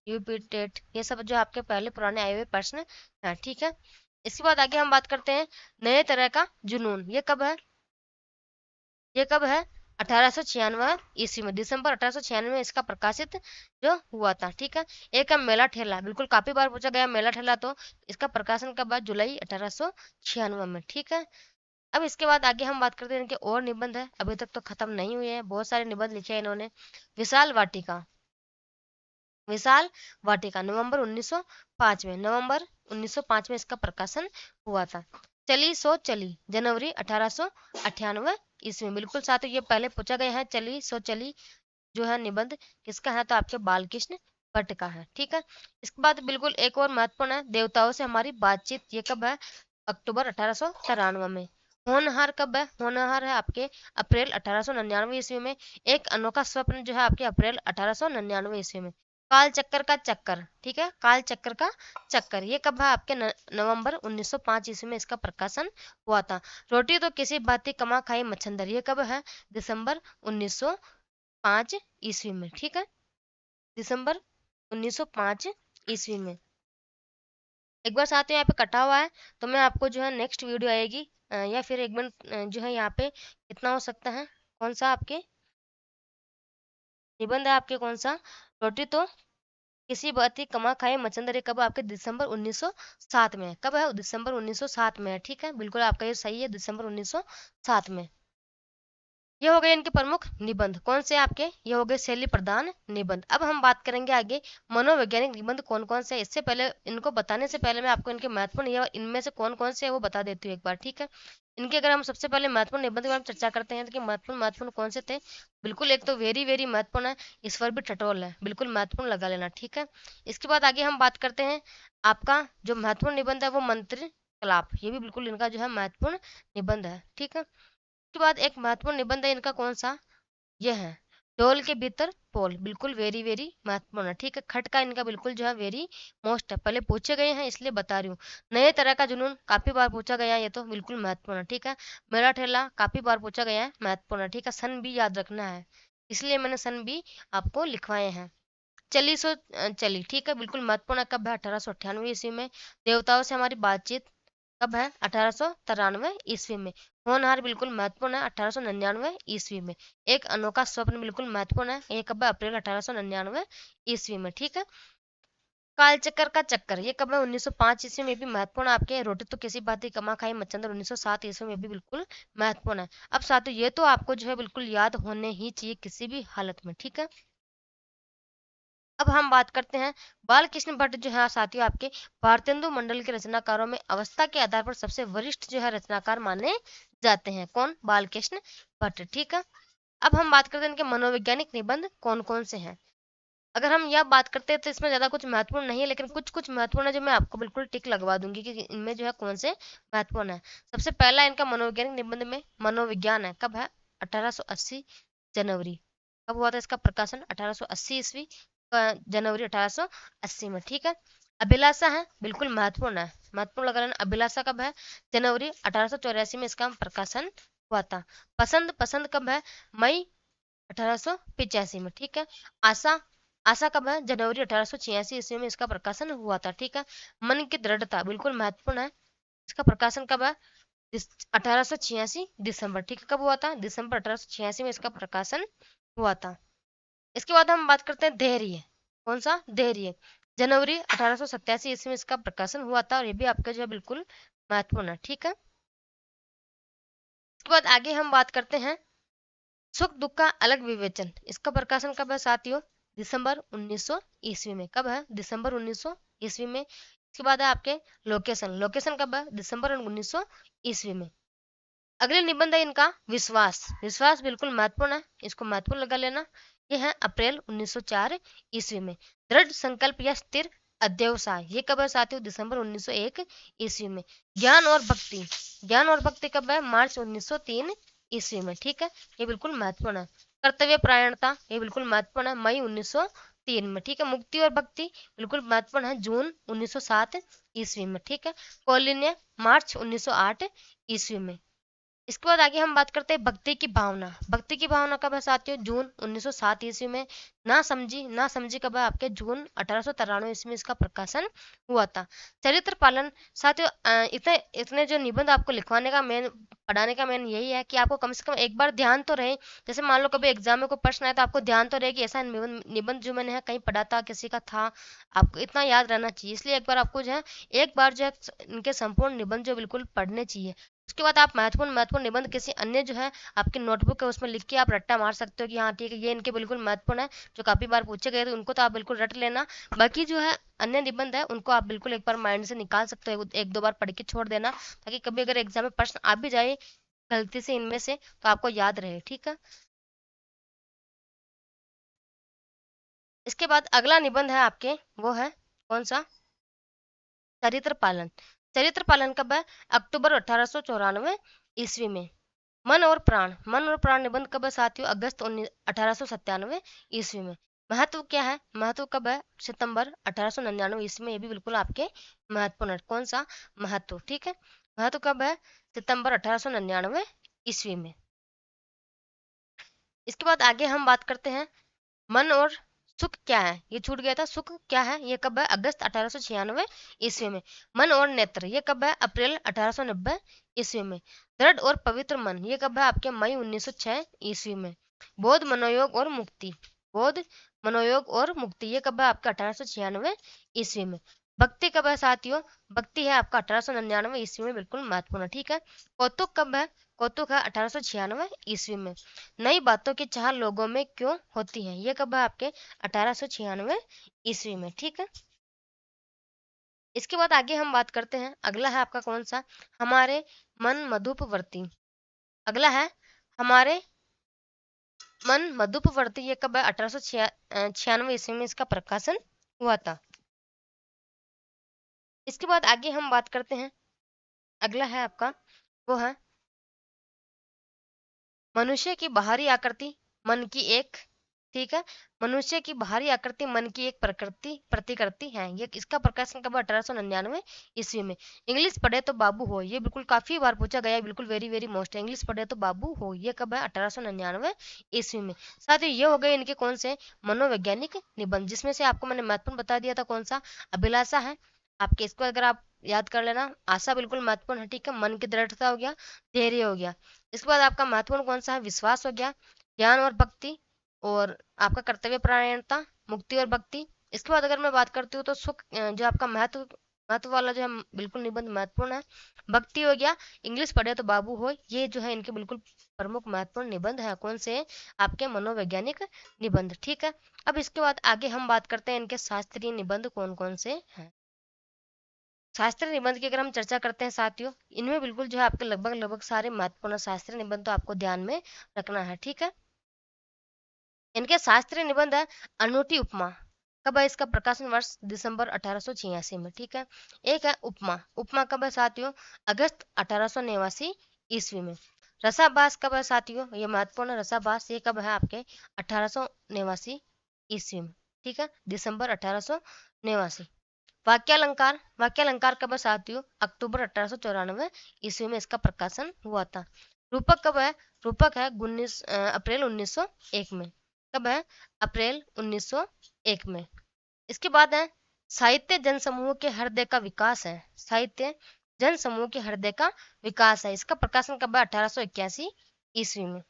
यूपी टेट, ये सब जो आपके पहले पुराने आए हुए प्रश्न हैं। ठीक है। इसके बाद आगे हम बात करते हैं नए तरह का जुनून। ये कब है? ये कब है? 1896 ईस्वी में, दिसंबर 1896 में इसका प्रकाशित जो हुआ था। ठीक है। एक है मेला ठेला, बिल्कुल काफी बार पूछा गया मेला ठेला, तो इसका प्रकाशन कब है? जुलाई 1896 में। ठीक है। अब इसके बाद आगे हम बात करते हैं इनके और निबंध है, अभी तक तो खत्म नहीं हुए हैं, बहुत सारे निबंध लिखे हैं इन्होंने। विशाल वाटिका, विशाल वाटिका नवंबर 1905 में, नवंबर 1905 में इसका प्रकाशन हुआ था। चली सो चली, जनवरी 1898 ईस्वी, बिल्कुल साथियों ये पहले पूछा गया है। चली सो चली जो है निबंध किसका है? तो आपके बालकृष्ण भट्ट का है। ठीक है। इसके बाद बिल्कुल एक और महत्वपूर्ण है, देवताओं से हमारी बातचीत, ये कब है? अक्टूबर 1893 में। होनहार कब है? होनहार है आपके अप्रैल 1899 ईस्वी में। एक अनोखा स्वप्न जो है आपके अप्रैल 1899 ईस्वी में। काल चक्कर का चक्कर, ठीक है, काल चक्कर का चक्कर, ये कब है? आपके नवंबर 1905 ईस्वी में इसका प्रकाशन हुआ था। रोटी तो किसी भांति कमा खाई मच्छंदर, ये कब है? दिसंबर 1905 ईस्वी में। ठीक है। दिसंबर 1905 ईस्वी में। एक बार साथ में यहाँ पे कटा हुआ है, तो मैं आपको जो है नेक्स्ट वीडियो आएगी या फिर एक मिनट जो है यहाँ पे कितना हो सकता है, कौन सा आपके निबंध है? आपके कौन सा? रोटी तो किसी बात कमा खाए मचंदर, ये कब? आपके दिसंबर 1907 में। कब है? दिसंबर 1907 में है। ठीक है, बिल्कुल आपका ये सही है, दिसंबर 1907 में। ये हो गए इनके प्रमुख निबंध, कौन से आपके? ये हो गए शैली प्रधान निबंध। अब हम बात करेंगे आगे मनोवैज्ञानिक निबंध कौन कौन से। इससे पहले इनको बताने से पहले मैं आपको इनके महत्वपूर्ण या इनमें से कौन कौन से है वो बता देती हूँ एक बार। ठीक है। इनके अगर हम सबसे पहले महत्वपूर्ण निबंध के बारे में चर्चा करते हैं, तो महत्वपूर्ण महत्वपूर्ण कौन से थे? बिल्कुल एक तो वेरी वेरी महत्वपूर्ण है, ईश्वर भी टटोल है, बिल्कुल महत्वपूर्ण लगा लेना। ठीक है। इसके बाद आगे हम बात करते हैं आपका जो महत्वपूर्ण निबंध है वो मंत्र कलाप, ये भी बिल्कुल इनका जो है महत्वपूर्ण निबंध है। ठीक है। उसके बाद एक महत्वपूर्ण निबंध है इनका, कौन सा? ये है डोल के भीतर पोल, बिल्कुल वेरी वेरी महत्वपूर्ण है। ठीक है। खट का इनका बिल्कुल जो है वेरी मोस्ट है, पहले पूछे गए हैं इसलिए बता रही हूँ। नए तरह का जुनून काफी बार पूछा गया है, ये तो बिल्कुल महत्वपूर्ण है। ठीक है। मेरा ठेला काफी बार पूछा गया है, महत्वपूर्ण है। ठीक है। सन भी याद रखना है, इसलिए मैंने सन भी आपको लिखवाए हैं। चली सो चली, ठीक है, बिल्कुल महत्वपूर्ण है। कब है? 1898 ईस्वी में। देवताओं से हमारी बातचीत कब है? 1893 ईस्वी में। होनहार बिल्कुल महत्वपूर्ण है, 1899 ईस्वी में। एक अनोखा स्वप्न बिल्कुल महत्वपूर्ण है, ये कब है? अप्रैल 1899 ईस्वी में। ठीक है। काल चक्कर का चक्कर, ये कब है? 1905 ईस्वी में भी महत्वपूर्ण है आपके। रोटी तो किसी बात की कमा खाई मच्छंदर 1907 ईस्वी में भी बिल्कुल महत्वपूर्ण है। अब साथियों ये तो आपको जो है बिल्कुल याद होने ही चाहिए किसी भी हालत में। ठीक है। अब हम बात करते हैं बाल कृष्ण भट्ट जो है साथियों आपके भारतेंदु मंडल के रचनाकारों में अवस्था के आधार पर सबसे वरिष्ठ जो है रचनाकार माने जाते हैं। कौन? बाल कृष्ण भट्ट। ठीक है। अब हम बात करते हैं इनके मनोवैज्ञानिक निबंध कौन कौन से हैं। अगर हम यह बात करते हैं तो इसमें ज्यादा कुछ महत्वपूर्ण नहीं है, लेकिन कुछ कुछ महत्वपूर्ण है जो मैं आपको बिल्कुल टिक लगवा दूंगी कि इनमें जो है कौन से महत्वपूर्ण है। सबसे पहला इनका मनोवैज्ञानिक निबंध में मनोविज्ञान है। कब है? 1880 जनवरी। कब हुआ था इसका प्रकाशन? 1880 ईस्वी जनवरी 1880 में। ठीक है। अभिलाषा है, बिल्कुल महत्वपूर्ण है, महत्वपूर्ण लगा लेना। अभिलाषा कब है? जनवरी 1884 में इसका प्रकाशन हुआ था। पसंद, पसंद कब है? मई 1885 में। ठीक है। आशा, आशा कब है? जनवरी 1886 ईस्वी में इसका प्रकाशन हुआ था। ठीक है। मन की दृढ़ता बिल्कुल महत्वपूर्ण है, इसका प्रकाशन कब है? 1886 दिसंबर। ठीक है। कब हुआ था? दिसंबर 1886 में इसका प्रकाशन हुआ था। इसके बाद हम बात करते हैं धैर्य, कौन सा? धैर्य, जनवरी 1887 ईस्वी में इसका प्रकाशन हुआ था, और ये भी आपका जो है बिल्कुल महत्वपूर्ण है। ठीक है। इसके बाद आगे हम बात करते हैं सुख दुख का अलग विवेचन, इसका प्रकाशन कब है साथियों? दिसंबर 1900 ईस्वी में। कब है? दिसंबर 1900 ईस्वी में। इसके बाद है आपके लोकेशन, लोकेशन कब है? दिसंबर 1900 ईस्वी में। अगले निबंध है इनका विश्वास, विश्वास बिल्कुल महत्वपूर्ण है, इसको महत्वपूर्ण लगा लेना। ये है अप्रैल 1904 ईस्वी में। दृढ़ संकल्प या स्थिर अध्यवसाय, ये कब है साथियों? दिसंबर 1901 ईस्वी में। ज्ञान और भक्ति, ज्ञान और भक्ति कब है? मार्च 1903 ईस्वी में। ठीक है। ये बिल्कुल महत्वपूर्ण है। कर्तव्य परायणता, ये बिल्कुल महत्वपूर्ण है, मई 1903 में। ठीक है। मुक्ति और भक्ति बिल्कुल महत्वपूर्ण है, जून 1907 ईस्वी में। ठीक है। कौलिन्य, मार्च 1908 ईस्वी में। इसके बाद आगे हम बात करते हैं भक्ति की भावना। भक्ति की भावना कब है साथियों? जून 1907 ईस्वी में। ना समझी कब है? आपके जून 1893 ईस्वी में इसका प्रकाशन हुआ था। चरित्र पालन साथियों, इतने इतने जो निबंध आपको लिखवाने का मेन, पढ़ाने का मेन यही है कि आपको कम से कम एक बार ध्यान तो रहे। जैसे मान लो कभी एग्जाम में कोई प्रश्न आए तो आपको ध्यान तो रहे कि ऐसा निबंध जो मैंने कहीं पढ़ा था, किसी का था, आपको इतना याद रहना चाहिए। इसलिए एक बार आपको जो है, एक बार जो है इनके संपूर्ण निबंध जो बिल्कुल पढ़ने चाहिए। उसके बाद आप महत्वपूर्ण महत्वपूर्ण निबंध किसी अन्य जो है आपकी नोटबुक है उसमें लिख के आप रट्टा मार सकते हो कि हाँ ठीक है ये इनके बिल्कुल महत्वपूर्ण है, जो काफी बार पूछे गए, तो उनको तो आप बिल्कुल रट लेना। बाकी जो है अन्य निबंध है उनको आप बिल्कुल एक बार माइंड से निकाल सकते हो, एक दो बार पढ़ के छोड़ देना, ताकि कभी अगर एग्जाम में प्रश्न आ भी जाए गलती से इनमें से, तो आपको याद रहे। ठीक है। इसके बाद अगला निबंध है आपके, वो है कौन सा? चरित्र पालन। चरित्र पालन कब है? अक्टूबर 1894 ईस्वी में। मन और प्राण निबंध कब है साथियों? अगस्त 1897 ईस्वी में। महत्व क्या है? महत्व कब है? सितंबर 1899 ईस्वी में। ये भी बिल्कुल आपके महत्वपूर्ण है। कौन सा महत्व? ठीक है। महत्व कब है? सितंबर 1899 ईस्वी में। इसके बाद आगे हम बात करते हैं मन और सुख क्या है? ये छूट गया था। सुख क्या है? ये कब है? अगस्त 1896 ईस्वी में। मन और नेत्र ये कब है? अप्रैल 1890 ईस्वी में। दृढ़ और पवित्र मन ये कब है? आपके मई 1906 ईस्वी में। बोध मनोयोग और मुक्ति, बोध मनोयोग और मुक्ति ये कब है? आपका 1896 ईस्वी में। भक्ति कब है साथियों? भक्ति है आपका 1899 ईस्वी में, बिल्कुल महत्वपूर्ण। ठीक है। कौतुक कब है? कौतुक है 1896 ईस्वी में। नई बातों की चाह लोगों में क्यों होती है? ये कब है? आपके 1896 ईस्वी में। ठीक है। इसके बाद आगे हम बात करते हैं, अगला है आपका कौन सा? हमारे मन मधुपवर्ती। अगला है हमारे मन मधुपवर्ती ये कब है? 1896 ईस्वी में इसका प्रकाशन हुआ था। इसके बाद आगे हम बात करते हैं, अगला है आपका, वो है मनुष्य की बाहरी आकृति मन की एक, ठीक है, मनुष्य की बाहरी आकृति मन की एक प्रकृति प्रतिकृति है। ये इसका प्रकाशन कब? 1899 ईस्वी में। इंग्लिश पढ़े तो बाबू हो ये बिल्कुल काफी बार पूछा गया है, बिल्कुल वेरी वेरी मोस्ट है। इंग्लिश पढ़े तो बाबू हो ये कब है? 1899 ईस्वी में। साथ ही ये हो गए इनके कौन से मनोवैज्ञानिक निबंध, जिसमें से आपको मैंने महत्वपूर्ण बता दिया था कौन सा? अभिलाषा है आपके, इसको अगर आप याद कर लेना। आशा बिल्कुल महत्वपूर्ण है। ठीक है। मन की दृढ़ता हो गया, धैर्य हो गया। इसके बाद आपका महत्वपूर्ण कौन सा है? विश्वास हो गया, ज्ञान और भक्ति, और आपका कर्तव्य परायणता, मुक्ति और भक्ति। इसके बाद अगर मैं बात करती हूँ तो सुख, जो आपका महत्व महत्व वाला जो है बिल्कुल निबंध महत्वपूर्ण है। भक्ति हो गया, इंग्लिश पढ़े तो बाबू हो, ये जो है इनके बिल्कुल प्रमुख महत्वपूर्ण निबंध है। कौन से? आपके मनोवैज्ञानिक निबंध। ठीक है। अब इसके बाद आगे हम बात करते हैं इनके शास्त्रीय निबंध कौन कौन से हैं। शास्त्रीय निबंध की अगर हम चर्चा करते हैं साथियों, इनमें बिल्कुल जो है आपके लगभग लगभग सारे महत्वपूर्ण शास्त्रीय निबंध तो आपको ध्यान में रखना है। ठीक है। इनके शास्त्रीय निबंध है अनूठी उपमा। कब है इसका प्रकाशन? वर्ष दिसंबर 1886 में। ठीक है। एक है उपमा। उपमा कब है साथियों? अगस्त 1889 ईस्वी में। रसाभास कब है साथियों? ये महत्वपूर्ण है। रसाभास ये कब है? आपके 1889 ईस्वी में। ठीक है। दिसंबर 1889। वाक्यालंकार, वाक्यालंकार कब है साथियों? अक्टूबर 1894 ईस्वी में इसका प्रकाशन हुआ था। रूपक कब है? रूपक है अप्रैल 1901 में। कब है? अप्रैल 1901 में। इसके बाद है साहित्य जनसमूह के हृदय का विकास है। साहित्य जनसमूह के हृदय का विकास है, इसका प्रकाशन कब है? 1881 ईस्वी में।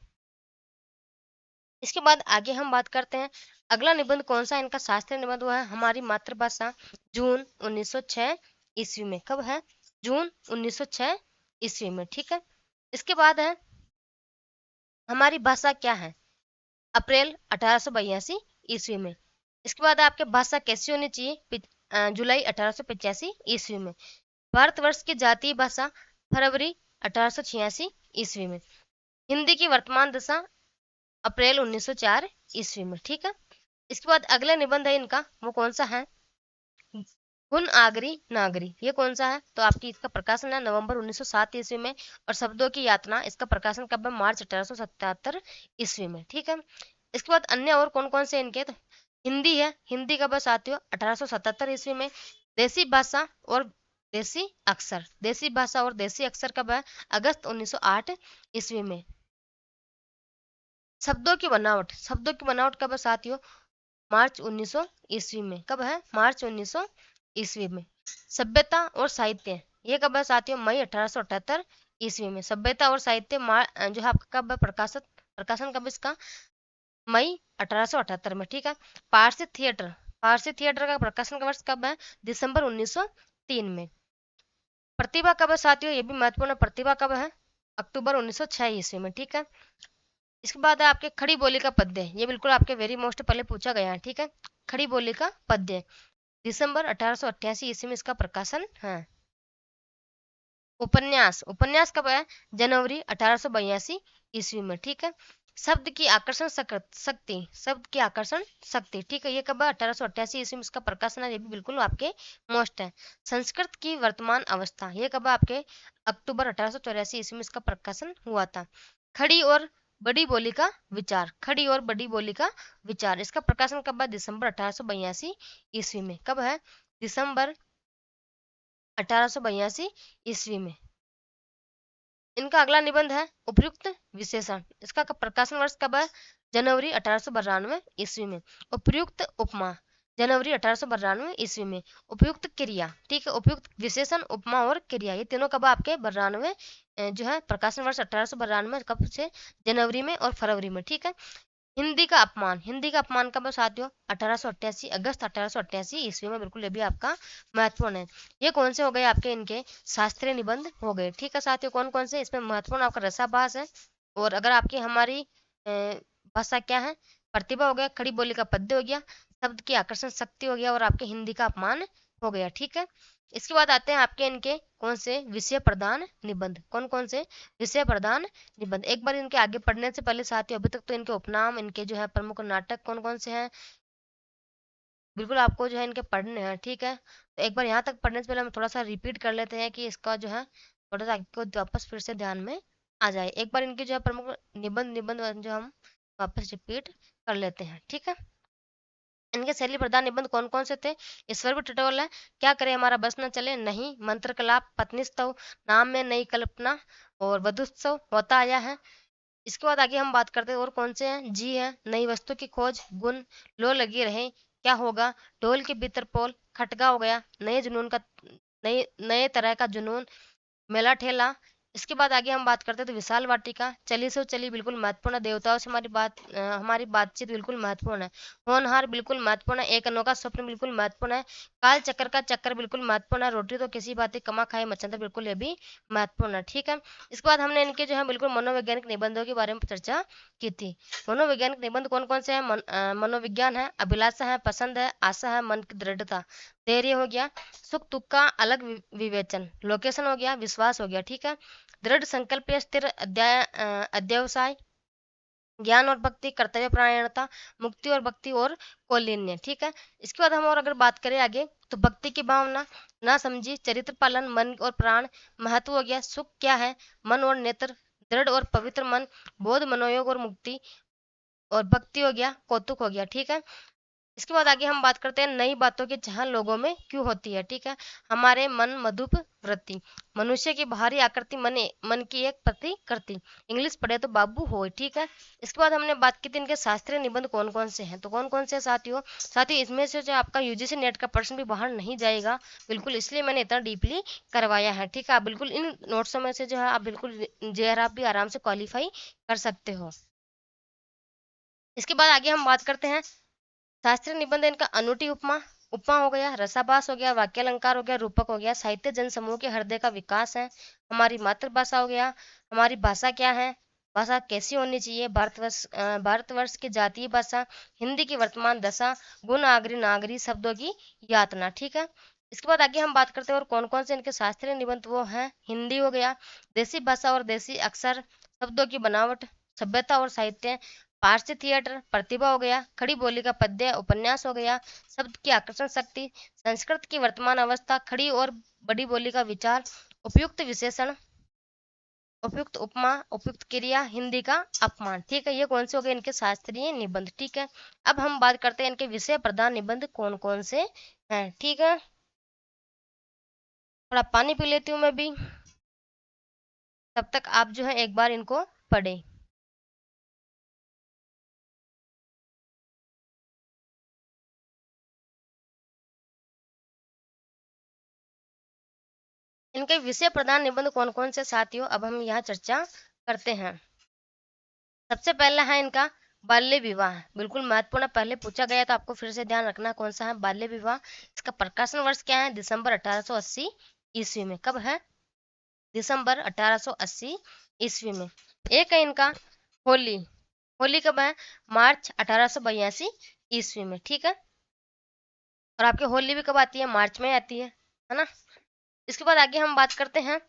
इसके बाद आगे हम बात करते हैं, अगला निबंध कौन सा इनका शास्त्रीय निबंध? वो है हमारी मातृभाषा, जून 1906 ईस्वी में। कब है? जून 1906 ईस्वी में। ठीक है। इसके बाद है हमारी भाषा क्या है? अप्रैल 1882 ईस्वी में। इसके बाद आपके भाषा कैसी होनी चाहिए? जुलाई 1885 ईस्वी में। भारतवर्ष की जातीय भाषा, फरवरी 1886 ईस्वी में। हिंदी की वर्तमान दशा, अप्रैल 1904 ईस्वी में। ठीक है। इसके बाद अगला निबंध है इनका, वो कौन सा है? गुण आगरी नागरी, ये कौन सा है? तो आपकी इसका प्रकाशन है नवंबर 1907 ईस्वी में। और शब्दों की यातना, इसका प्रकाशन कब है? मार्च 1877 ईस्वी में। ठीक है। इसके बाद अन्य और कौन कौन से इनके? तो हिंदी है। हिंदी कब है साथियों? 1877 ईस्वी में। देसी भाषा और देसी अक्षर, देसी भाषा और देसी अक्षर कब है? अगस्त 1908 ईस्वी में। शब्दों की बनावट, शब्दों की बनावट कब है साथियों? मार्च 1900 ईस्वी में। कब है? मार्च 1900 ईस्वी में। सभ्यता और साहित्य, ये कब है साथियों? मई 1878 ईस्वी में। सभ्यता और साहित्य जो है आपका कब है प्रकाशित? प्रकाशन कब इसका? मई 1878 में। ठीक है। पारसी थिएटर, पारसी थिएटर का प्रकाशन का वर्ष कब है? दिसंबर 1903 में। प्रतिभा कब है साथियों? ये भी महत्वपूर्ण है। प्रतिभा कब है? अक्टूबर 1906 ईस्वी में। ठीक है। इसके बाद है आपके खड़ी बोली का पद्य, ये बिल्कुल आपके वेरी मोस्ट पहले पूछा गया है। ठीक है। खड़ी बोली का पद्य दिसंबर 1888 ईस्वी में इसका प्रकाशन है। उपन्यास, उपन्यास कब है? जनवरी 1882 ईस्वी में। ठीक है। शब्द की आकर्षण शक्ति, शब्द की आकर्षण शक्ति, ठीक है, ये कब है? 1888 ईस्वी में इसका प्रकाशन है। ये भी बिल्कुल आपके मोस्ट है। संस्कृत की वर्तमान अवस्था, ये कब है आपके? अक्टूबर 1884 ईस्वी में इसका प्रकाशन हुआ था। खड़ी और बड़ी बोली का विचार, खड़ी और बड़ी बोली का विचार, इसका प्रकाशन कब है? दिसंबर 1882 ईस्वी में। कब है? दिसंबर 1882 ईस्वी में। इनका अगला निबंध है उपयुक्त विशेषण, इसका प्रकाशन वर्ष कब है? जनवरी 1892 ईस्वी में। उपयुक्त उपमा, जनवरी 1892 ईस्वी में। उपयुक्त क्रिया, ठीक है, उपयुक्त विशेषण, उपमा और क्रिया, ये तीनों कब आपके 92 जो है प्रकाशन वर्ष 1892 कब से? जनवरी में और फरवरी में। ठीक है। हिंदी का अपमान, हिंदी का अपमान कब है साथियों? 1888 अगस्त 1888 ईस्वी में। बिल्कुल ये भी आपका महत्वपूर्ण है। ये कौन से हो गए आपके? इनके शास्त्रीय निबंध हो गए। ठीक है साथियों, कौन कौन से इसमें महत्वपूर्ण? आपका रसाभास है, और अगर आपकी हमारी भाषा क्या है? प्रतिभा हो गया, खड़ी बोली का पद्य हो गया, शब्द की आकर्षण शक्ति हो गया, और आपके हिंदी का अपमान हो गया। ठीक है। इसके बाद आते हैं आपके इनके कौन से विषय प्रधान निबंध, कौन कौन से विषय प्रधान निबंध। एक बार इनके आगे पढ़ने से पहले साथियों, अभी तक तो इनके उपनाम, इनके जो है प्रमुख नाटक कौन कौन से हैं, बिल्कुल आपको जो है इनके पढ़ने हैं। ठीक है। तो एक बार यहाँ तक पढ़ने से पहले हम थोड़ा सा रिपीट कर लेते हैं कि इसका जो है थोड़ा सा आपको वापस फिर से ध्यान में आ जाए। एक बार इनके जो है प्रमुख निबंध निबंध जो हम वापस रिपीट कर लेते हैं। ठीक है। इनके शैली प्रधान निबंध कौन कौन से थे? ईश्वर भी टटोल है, क्या करे हमारा बस न चले, नहीं, मंत्र कलाप, पत्नीस्तव, नाम में नई कल्पना, और वधुत्सव, होता आया है। इसके बाद आगे हम बात करते हैं और कौन से हैं। जी है, नई वस्तु की खोज, गुण, लो लगी रहे, क्या होगा, ढोल के भीतर पोल, खटका हो गया, नए जुनून का, नए नए तरह का जुनून, मेला ठेला। इसके बाद आगे हम बात करते हैं तो विशाल वाटिका, चली सो चली, बिल्कुल महत्वपूर्ण है। देवताओं से हमारी बातचीत बिल्कुल महत्वपूर्ण है। होनहार बिल्कुल महत्वपूर्ण है। एक अनोखा स्वप्न बिल्कुल महत्वपूर्ण है। काल चक्कर का चक्कर बिल्कुल महत्वपूर्ण है। रोटी तो किसी बात कमा खाए मचंदा, बिल्कुल ये भी महत्वपूर्ण है। ठीक है। इसके बाद हमने इनके जो है बिल्कुल मनोवैज्ञानिक निबंधों के बारे में चर्चा की थी। मनोवैज्ञानिक निबंध कौन कौन से हैं? मनोविज्ञान है, अभिलाषा है, पसंद है, आशा है, मन की दृढ़ता, धैर्य हो गया, सुख दुख का अलग विवेचन, लोकेशन हो गया, विश्वास हो गया। ठीक है। दृढ़ संकल्प या स्थिर अध्यवसाय, ज्ञान और भक्ति, कर्तव्य परायणता, मुक्ति और भक्ति, और कौलीन्य। ठीक है। इसके बाद हम और अगर बात करें आगे तो भक्ति की भावना, ना समझी, चरित्र पालन, मन और प्राण, महत्व हो गया, सुख क्या है, मन और नेत्र, दृढ़ और पवित्र मन, बोध, मनोयोग और मुक्ति, और भक्ति हो गया, कौतुक हो गया। ठीक है। इसके बाद आगे हम बात करते हैं नई बातों की चाह लोगों में क्यों होती है। ठीक है। हमारे मन मधुप वृत्ति, मनुष्य की बाहरी आकृति मन की एक प्रतिकृति, इंग्लिश पढ़े तो बाबू हो। ठीक है। इसके बाद हमने बात की थी इनके शास्त्रीय निबंध कौन कौन से हैं, तो कौन कौन से साथियों? साथियों इसमें से जो आपका यूजीसी नेट का प्रश्न भी बाहर नहीं जाएगा, बिल्कुल, इसलिए मैंने इतना डीपली करवाया है। ठीक है। आप बिल्कुल इन नोट्सों में से जो है आप बिल्कुल जेआर आप भी आराम से क्वालिफाई कर सकते हो। इसके बाद आगे हम बात करते हैं शास्त्रीय निबंध। इनका अनुटी उपमा, उपमा हो गया, रसाभास हो गया, वाक्यालंकार हो गया, रूपक हो गया, साहित्य जन समूह के हृदय का विकास है, हमारी मातृभाषा हो गया, हमारी भाषा क्या है, भाषा कैसी होनी चाहिए, भारतवर्ष की जातीय भाषा, हिंदी की वर्तमान दशा, गुण आगरी नागरी, शब्दों की यातना। ठीक है। इसके बाद आगे हम बात करते हैं और कौन कौन से इनके शास्त्रीय निबंध वो हैं। हिंदी हो गया, देसी भाषा और देसी अक्षर, शब्दों की बनावट, सभ्यता और साहित्य, पारसी थिएटर, प्रतिभा हो गया, खड़ी बोली का पद्य, उपन्यास हो गया, शब्द की आकर्षण शक्ति, संस्कृत की वर्तमान अवस्था, खड़ी और बड़ी बोली का विचार, उपयुक्त विशेषण, उपयुक्त उपमा, उपयुक्त क्रिया, हिंदी का अपमान। ठीक है। ये कौन से हो गए इनके शास्त्रीय निबंध। ठीक है। अब हम बात करते हैं इनके विषय प्रधान निबंध कौन कौन से हैं। ठीक है। थोड़ा पानी पी लेती हूँ मैं भी, तब तक आप जो है एक बार इनको पढ़ें। इनके विषय प्रधान निबंध कौन कौन से साथियों, अब हम यहाँ चर्चा करते हैं। सबसे पहला है इनका बाल्य विवाह, बिल्कुल महत्वपूर्ण, पहले पूछा गया तो आपको फिर से ध्यान रखना कौन सा है, बाल्य विवाह। इसका प्रकाशन वर्ष क्या है, दिसंबर 1880 ईस्वी में। कब है, दिसंबर 1880 ईस्वी में। एक है इनका होली, होली कब है, मार्च 1882 ईस्वी में, ठीक है। और आपकी होली भी कब आती है, मार्च में आती है ना। इसके बाद आगे हम बात करते हैं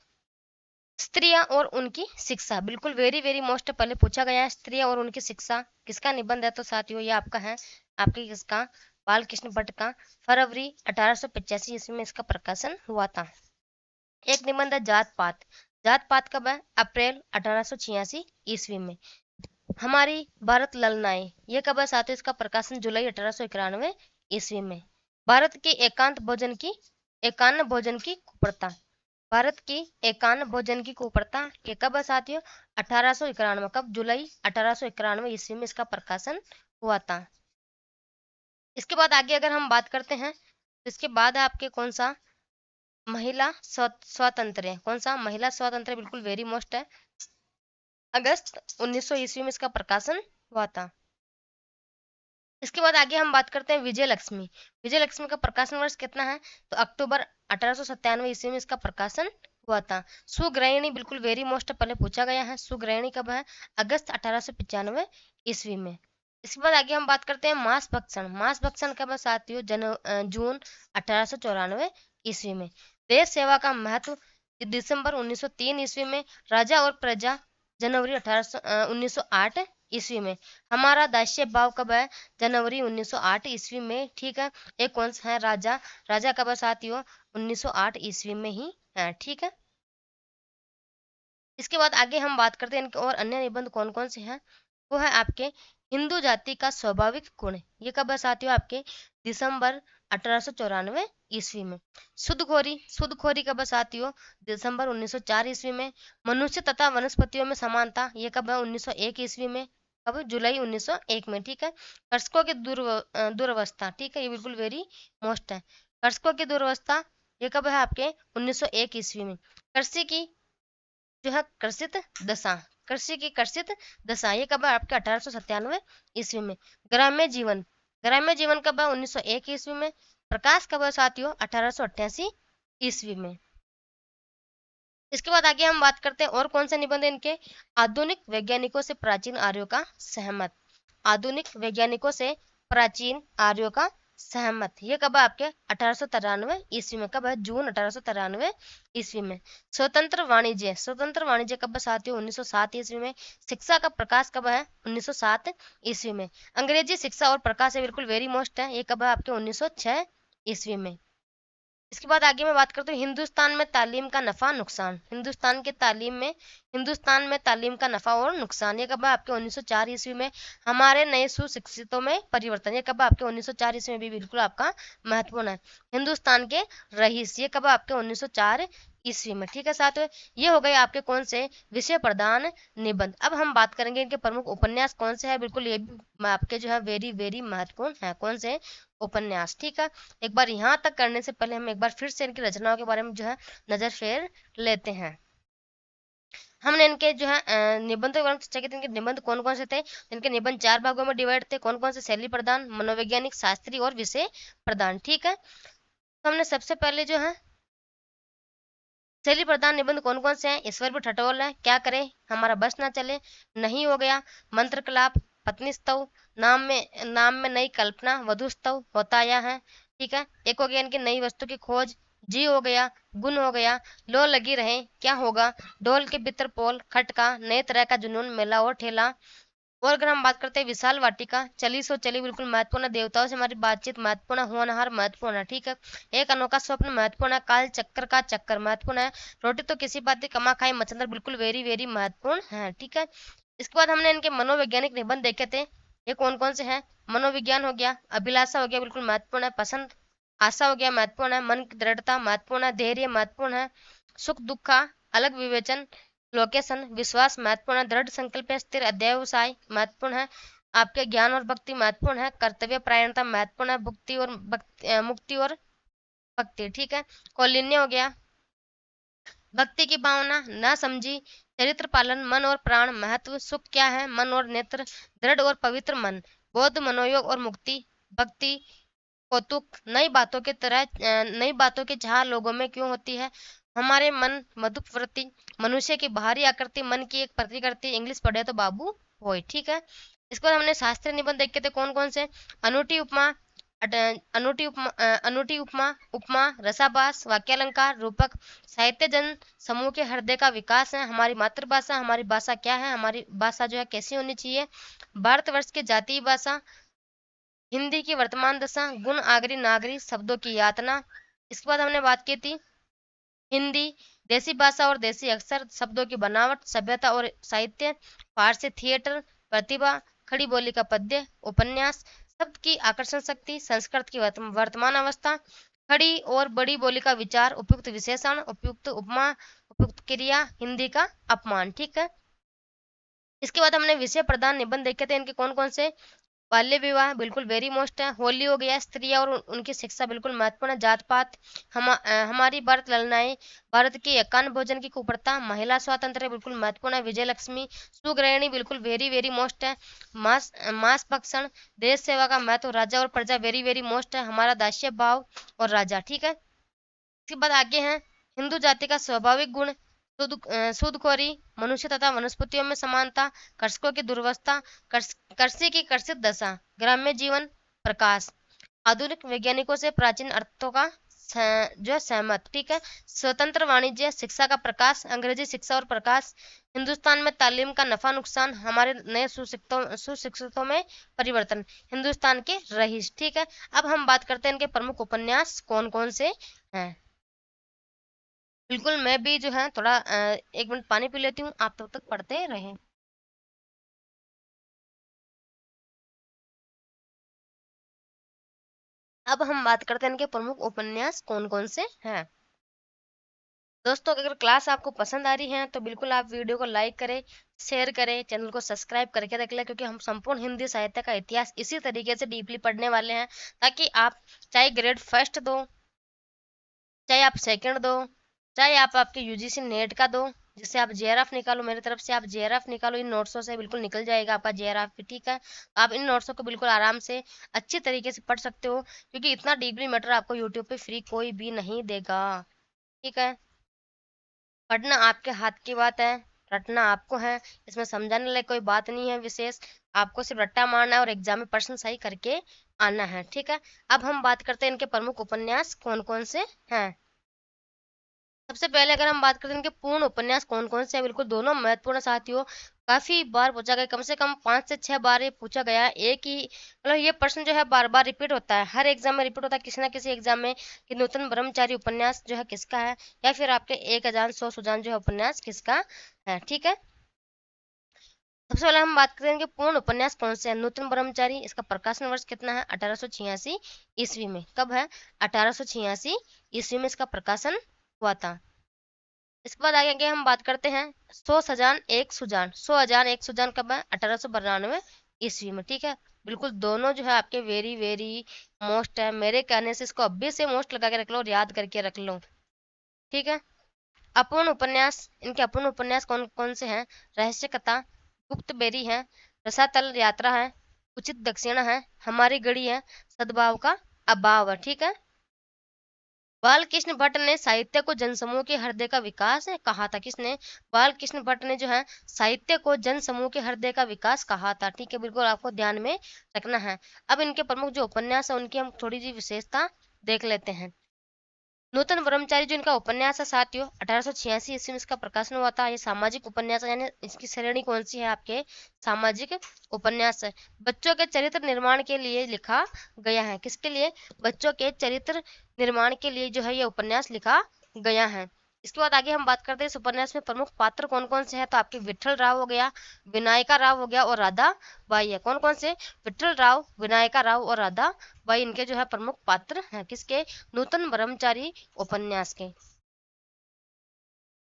स्त्रियां और उनकी शिक्षा, बिल्कुल वेरी वेरी मोस्ट पहले पूछा गया है, स्त्रियां और उनकी शिक्षा किसका निबंध है, तो साथियों ये आपका है, आपके किसका, बाल कृष्ण भट्ट का, फरवरी 1885 ईस्वी में इसका प्रकाशन हुआ था। एक निबंध है जात पात, जात पात कब है, अप्रैल 1886 ईस्वी में। हमारी भारत ललनाएं, ये कब है साथियों, इसका प्रकाशन जुलाई 1891 ईस्वी में। भारत की एकान्न भोजन की कुप्रथा, भारत की एकान्न भोजन की कुप्रथा के कब है साथियों, 1891, कब, जुलाई 1891 ईस्वी में इसका प्रकाशन हुआ था। इसके बाद आगे अगर हम बात करते हैं तो इसके बाद है आपके कौन सा, महिला स्वातंत्र्य, कौन सा, महिला स्वातंत्र्य, बिल्कुल वेरी मोस्ट है, अगस्त 1900 ईस्वी में इसका प्रकाशन हुआ था। इसके बाद आगे हम बात करते हैं विजय लक्ष्मी, विजय लक्ष्मी का प्रकाशन वर्ष कितना है, तो अक्टूबर 1897 ईस्वी में इसका प्रकाशन हुआ था। सुग्रहिणी, बिल्कुल वेरी मोस्ट पहले पूछा गया है, सुग्रहिणी कब है, अगस्त 1895 ईस्वी में। इसके बाद आगे हम बात करते हैं मांस भक्षण, मांस भक्षण कब है साथियों, जून 1894 ईस्वी में। देश सेवा का महत्व, दिसंबर 1903 ईस्वी में। राजा और प्रजा, जनवरी 1908 ईस्वी में। हमारा दास्य भाव कब है, जनवरी 1908 ईस्वी में, ठीक है। एक कौन सा है, राजा, राजा कब है साथियों, 1908 ईस्वी में ही है, ठीक है। इसके बाद आगे हम बात करते हैं इनके और अन्य निबंध कौन कौन से हैं, वो है आपके हिंदू जाति का स्वाभाविक गुण, ये कब है साथियों, आपके दिसंबर 1894 ईस्वी में। शुद्धखोरी, शुद्धखोरी कब है साथियों, दिसंबर 1904 ईस्वी में। मनुष्य तथा वनस्पतियों में समानता, ये कब है, 1901 ईस्वी में, कब, जुलाई 1901 में, ठीक है। कृषकों की दुर्वस्था, ठीक है, ये बिल्कुल वेरी मोस्ट है, कृषकों की दुर्वस्था, ये कब है आपके 1901 ईस्वी में। कृषि की जो है कर्षित दशा, कृषि की कर्षित दशा, ये कब है आपके 1897 ईस्वी में। ग्राम्य जीवन, ग्राम्य जीवन कब है, 1901 ईस्वी में। प्रकाश कब है साथियों, 1888 ईस्वी में। इसके बाद आगे हम बात करते हैं और कौन से निबंध इनके, आधुनिक वैज्ञानिकों से प्राचीन आर्यों का सहमत, आधुनिक वैज्ञानिकों से प्राचीन आर्यों का सहमत, ये कब है आपके 1893 ईस्वी में, कब है, जून 1893 ईस्वी में। स्वतंत्र वाणिज्य, स्वतंत्र वाणिज्य कब है साथियों, 1907 ईस्वी में। शिक्षा का प्रकाश कब है, 1907 ईस्वी में। अंग्रेजी शिक्षा और प्रकाश है, बिल्कुल वेरी मोस्ट है, ये कब है आपके 1906 ईस्वी में। इसके बाद आगे मैं बात करती हूँ हिंदुस्तान में तालीम का नफा नुकसान, हिंदुस्तान में तालीम का नफा और नुकसान, ये कब है आपके 1904 ईस्वी में। हमारे नए सुशिक्षितों में परिवर्तन, ये कब है आपके 1904 ईस्वी में, भी बिल्कुल आपका महत्वपूर्ण है। हिंदुस्तान के रईस, ये कब है आपके 1904 ईस्वी में, ठीक है साथियों। ये हो गए आपके कौन से विषय प्रधान निबंध। अब हम बात करेंगे इनके प्रमुख उपन्यास कौन से हैं, बिल्कुल ये भी आपके जो है वेरी वेरी महत्वपूर्ण है, कौन से उपन्यास, ठीक है। एक बार यहाँ तक करने से पहले हम एक बार फिर से इनकी रचनाओं के बारे में जो है नजर फेर लेते हैं। हमने इनके जो है निबंध के बारे में चर्चा की थी, इनके निबंध कौन कौन से थे, इनके निबंध 4 भागों में डिवाइड थे, कौन कौन से, शैली प्रदान, मनोवैज्ञानिक, शास्त्रीय और विषय प्रदान, ठीक है। तो हमने सबसे पहले जो है शैली प्रधान निबंध कौन कौन से हैं, ईश्वर भी ठटोल है, क्या करे हमारा बस ना चले, नहीं हो गया, मंत्र कलाप, पत्नी स्तव, नाम में नई कल्पना, वधु स्तव, होता या है, ठीक है। एक हो गया इनकी नई वस्तु की खोज, जी हो गया, गुण हो गया, लो लगी रहे, क्या होगा, ढोल के बितर पोल, खटका, नए तरह का जुनून, मेला और ठेला। और अगर हम बात करते हैं विशाल वाटिका, चली सो चली, बिल्कुल महत्वपूर्ण है, देवताओं से हमारी बातचीत महत्वपूर्ण, होनहार महत्वपूर्ण है, ठीक है। एक अनोखा स्वप्न महत्वपूर्ण है, काल चक्कर का चक्कर महत्वपूर्ण है, रोटी तो किसी बात की कमा खाई मचंदर, बिल्कुल वेरी वेरी महत्वपूर्ण है, ठीक है। इसके बाद हमने इनके मनोवैज्ञानिक निबंध देखे थे, ये कौन कौन से हैं, मनोविज्ञान हो गया, अभिलाषा हो गया, बिल्कुल महत्वपूर्ण है, पसंद आशा हो गया, महत्वपूर्ण है। मन की दृढ़ता महत्वपूर्ण है। धैर्य महत्वपूर्ण है। सुख दुख का अलग विवेचन, लोकेशन, विश्वास महत्वपूर्ण है। दृढ़ संकल्प, स्थिर अध्यवसाय महत्वपूर्ण है। आपके ज्ञान और भक्ति महत्वपूर्ण है। कर्तव्य परायणता महत्वपूर्ण है। मुक्ति और भक्ति, ठीक है। कौलीन्य हो गया, भक्ति की भावना, न समझी, चरित्र पालन, मन और प्राण महत्व, सुख क्या है, मन और नेत्र, दृढ़ और पवित्र मन, बौद्ध मनोयोग और मुक्ति, भक्ति, कौतुक, नई बातों की चाह लोगों में क्यों होती है, हमारे मन, मधुप्रवृत्ति, मनुष्य की बाहरी आकृति, मन की एक प्रतिकृति, इंग्लिश पढ़े तो बाबू होय, ठीक है। इसके बाद हमने शास्त्रीय निबंध देखे थे कौन कौन से, अनूठी उपमा, अनूठी उपमा, उपमा, रसाभास, वाक्यालंकार, रूपक, साहित्य जन समूह के हृदय का विकास है। हमारी मातृभाषा, हमारी भाषा क्या है, हमारी भाषा जो है कैसी होनी चाहिए, भारतवर्ष की जातीय भाषा, हिंदी की वर्तमान दशा, गुण आगरी नागरी, शब्दों की यातना। इसके बाद हमने बात की थी हिंदी, देसी भाषा और देसी अक्षर, शब्दों की बनावट, सभ्यता और साहित्य, फारसी थिएटर, प्रतिभा, खड़ी बोली का पद्य, उपन्यास, शब्द की आकर्षण शक्ति, संस्कृत की वर्तमान अवस्था, खड़ी और बड़ी बोली का विचार, उपयुक्त विशेषण, उपयुक्त उपमा, उपयुक्त क्रिया, हिंदी का अपमान, ठीक है। इसके बाद हमने विषय प्रधान निबंध देखे थे, इनके कौन कौन से, बाल्य विवाह बिल्कुल वेरी मोस्ट है, होली हो गया, स्त्री और उनकी शिक्षा बिल्कुल महत्वपूर्ण है, जात पात, हमारी भारत ललनाएं, भारत की एकान्न भोजन की कुप्रथा, महिला स्वातंत्र बिल्कुल महत्वपूर्ण है, विजय लक्ष्मी, सुगृहिणी बिल्कुल वेरी वेरी मोस्ट है, मांस भक्षण, देश सेवा का महत्व, राजा और प्रजा वेरी वेरी मोस्ट है, हमारा दास्य भाव और राजा, ठीक है। इसके बाद आगे हैं हिंदू जाति का स्वाभाविक गुण, सूदखोरी, मनुष्य तथा वनस्पतियों में समानता, कृषकों की दुर्वस्था, कृषि की कर्षित दशा, ग्राम्य जीवन, प्रकाश, आधुनिक वैज्ञानिकों से प्राचीन अर्थों का जो है सहमत, ठीक है। स्वतंत्र वाणिज्य, शिक्षा का प्रकाश, अंग्रेजी शिक्षा और प्रकाश, हिंदुस्तान में तालीम का नफा नुकसान, हमारे नए सुशिक्षितों में परिवर्तन, हिंदुस्तान के रईस, ठीक है। अब हम बात करते हैं इनके प्रमुख उपन्यास कौन कौन से हैं। बिल्कुल, मैं भी जो है थोड़ा 1 मिनट पानी पी लेती हूँ, आप तब तक पढ़ते रहें। अब हम बात करते हैं इनके प्रमुख उपन्यास कौन कौन से हैं। दोस्तों, अगर क्लास आपको पसंद आ रही है तो बिल्कुल आप वीडियो को लाइक करें, शेयर करें, चैनल को सब्सक्राइब करके रख लें, क्योंकि हम संपूर्ण हिंदी साहित्य का इतिहास इसी तरीके से डीपली पढ़ने वाले हैं, ताकि आप चाहे ग्रेड फर्स्ट दो, चाहे आप सेकंड दो, चाहे आप आपके यूजीसी नेट का दो, जिससे आप जेआरएफ निकालो, मेरी तरफ से आप जेआरएफ निकालो, इन नोट्सों से बिल्कुल निकल जाएगा आपका जेआरएफ भी, ठीक है। आप इन नोट्सों को बिल्कुल आराम से अच्छी तरीके से पढ़ सकते हो, क्योंकि इतना डीपली मैटर आपको यूट्यूब पे फ्री कोई भी नहीं देगा, ठीक है। पढ़ना आपके हाथ की बात है, रटना आपको है, इसमें समझाने लायक कोई बात नहीं है विशेष, आपको सिर्फ रट्टा मारना है और एग्जाम में प्रश्न सही करके आना है, ठीक है। अब हम बात करते हैं इनके प्रमुख उपन्यास कौन कौन से हैं। सबसे पहले अगर हम बात करते हैं इनके पूर्ण उपन्यास कौन कौन से हैं, बिल्कुल दोनों महत्वपूर्ण साथियों, काफी बार पूछा गया, कम से कम 5 से 6 बार ये पूछा गया है, एक ही मतलब ये प्रश्न जो है बार बार रिपीट होता है, हर एग्जाम में रिपीट होता है किसी ना किसी एग्जाम में, कि नूतन ब्रह्मचारी उपन्यास जो है किसका है, या फिर आपके एक अजान सौ सुजान जो है उपन्यास किसका है, ठीक है। सबसे पहले हम बात करेंगे पूर्ण उपन्यास कौन से हैं। नूतन ब्रह्मचारी, इसका प्रकाशन वर्ष कितना है, 1886 ईस्वी में। कब है, 1886 ईस्वी में इसका प्रकाशन हुआ था। इसके बाद आगे हम बात करते हैं 100 सजान एक सुजान, 100 अजान एक सुजान कब है, 1892 ईस्वी में, ठीक है। बिल्कुल दोनों जो है आपके वेरी वेरी मोस्ट है, मेरे कहने से इसको अभी से मोस्ट लगा के रख लो और याद करके रख लो, ठीक है। अपूर्ण उपन्यास, इनके अपूर्ण उपन्यास कौन कौन से हैं, रहस्य कथा, गुप्त बेरी है, रसातल यात्रा है, उचित दक्षिणा है, हमारी गढ़ी है, सद्भाव का अभाव है, ठीक है। बाल कृष्ण भट्ट ने साहित्य को जनसमूह के हृदय का विकास है कहा था, किसने, बाल कृष्ण भट्ट ने जो है साहित्य को जनसमूह के हृदय का विकास कहा था, ठीक है, बिल्कुल आपको ध्यान में रखना है। अब इनके प्रमुख जो उपन्यास है उनकी हम थोड़ी सी विशेषता देख लेते हैं। नूतन ब्रह्मचारी जो इनका उपन्यास है साथियों, 1886 ईस्वी में इसका प्रकाशन हुआ था, ये सामाजिक उपन्यास है, यानी इसकी श्रेणी कौन सी है, आपके सामाजिक उपन्यास है। बच्चों के चरित्र निर्माण के लिए लिखा गया है, किसके लिए, बच्चों के चरित्र निर्माण के लिए जो है ये उपन्यास लिखा गया है। इसके बाद आगे हम बात करते हैं इस उपन्यास में प्रमुख पात्र कौन कौन से हैं। तो आपके विठल राव हो गया, विनायका राव हो गया और राधा बाई है। कौन कौन से? विठल राव, विनायका राव और राधा बाई, इनके जो है प्रमुख पात्र हैं किसके? नूतन ब्रह्मचारी उपन्यास के।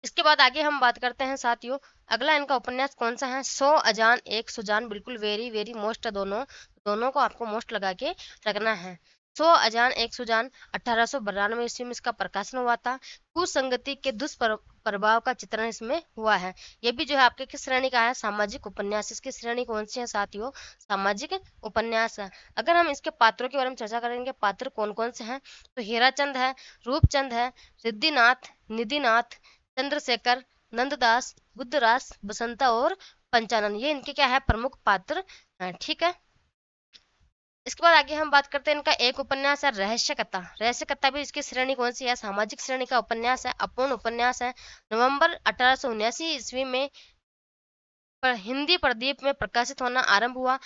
इसके बाद आगे हम बात करते हैं साथियों, अगला इनका उपन्यास कौन सा है? 100 अजान एक सुजान, बिल्कुल वेरी वेरी मोस्ट है, दोनों दोनों को आपको मोस्ट लगा के रखना है। 100 अजान एक सुजान 1892 ईस्वी में इसका प्रकाशन हुआ था। कुसंगति के दुष्प्रभाव का चित्रण इसमें हुआ है। ये भी जो है आपके किस श्रेणी का है? सामाजिक उपन्यास। इसकी श्रेणी कौन सी है साथियों? सामाजिक उपन्यास है। अगर हम इसके पात्रों के बारे में चर्चा करेंगे, पात्र कौन कौन से हैं, तो हीराचंद है, रूपचंद है, रिद्धिनाथ, निधिनाथ, चंद्रशेखर, नंददास, बुद्धराज, बसंता और पंचानन, ये इनके क्या है? प्रमुख पात्र हैं। ठीक है। इसके बाद आगे हम बात करते हैं इनका एक उपन्यास है रहस्य कथा। रहस्य कथा भी इसकी श्रेणी कौन सी है? सामाजिक श्रेणी का उपन्यास है, अपूर्ण उपन्यास है। नवंबर 1879 ईस्वी में हिंदी प्रदीप में प्रकाशित होना आरंभ हुआ।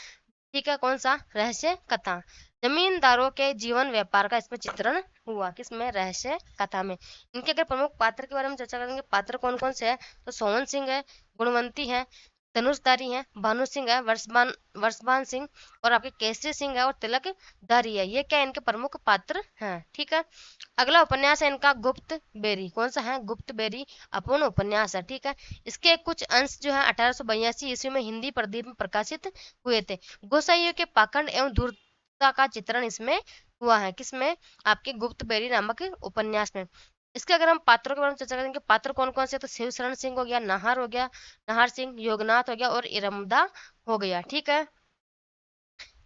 ठीक है। कौन सा? रहस्य कथा। जमींदारों के जीवन व्यापार का इसमें चित्रण हुआ, किसमें? रहस्य कथा में। इनके अगर प्रमुख पात्र के बारे में चर्चा करेंगे, पात्र कौन कौन से हैं, तो सोहन सिंह है, गुणवंती है, धनुषधारी है, भानु सिंह है, वर्षबान सिंह और आपके केसरी सिंह है और तिलक धारी है। ये क्या इनके प्रमुख पात्र हैं। ठीक है। अगला उपन्यास है इनका गुप्त बेरी। कौन सा है? गुप्त बेरी अपूर्ण उपन्यास है। ठीक है। इसके कुछ अंश जो है 1882 ईस्वी में हिंदी प्रदीप में प्रकाशित हुए थे। गोसाइयों के पाखंड एवं धूर्तता का चित्रण इसमें हुआ है, किसमें? आपके गुप्त बेरी नामक उपन्यास में। इसके अगर हम पात्रों के बारे में चर्चा करेंगे, पात्र कौन कौन से? तो शिव शरण सिंह हो गया, नाहर हो गया, नाहर सिंह, योगनाथ हो गया और इरमदा हो गया। ठीक है।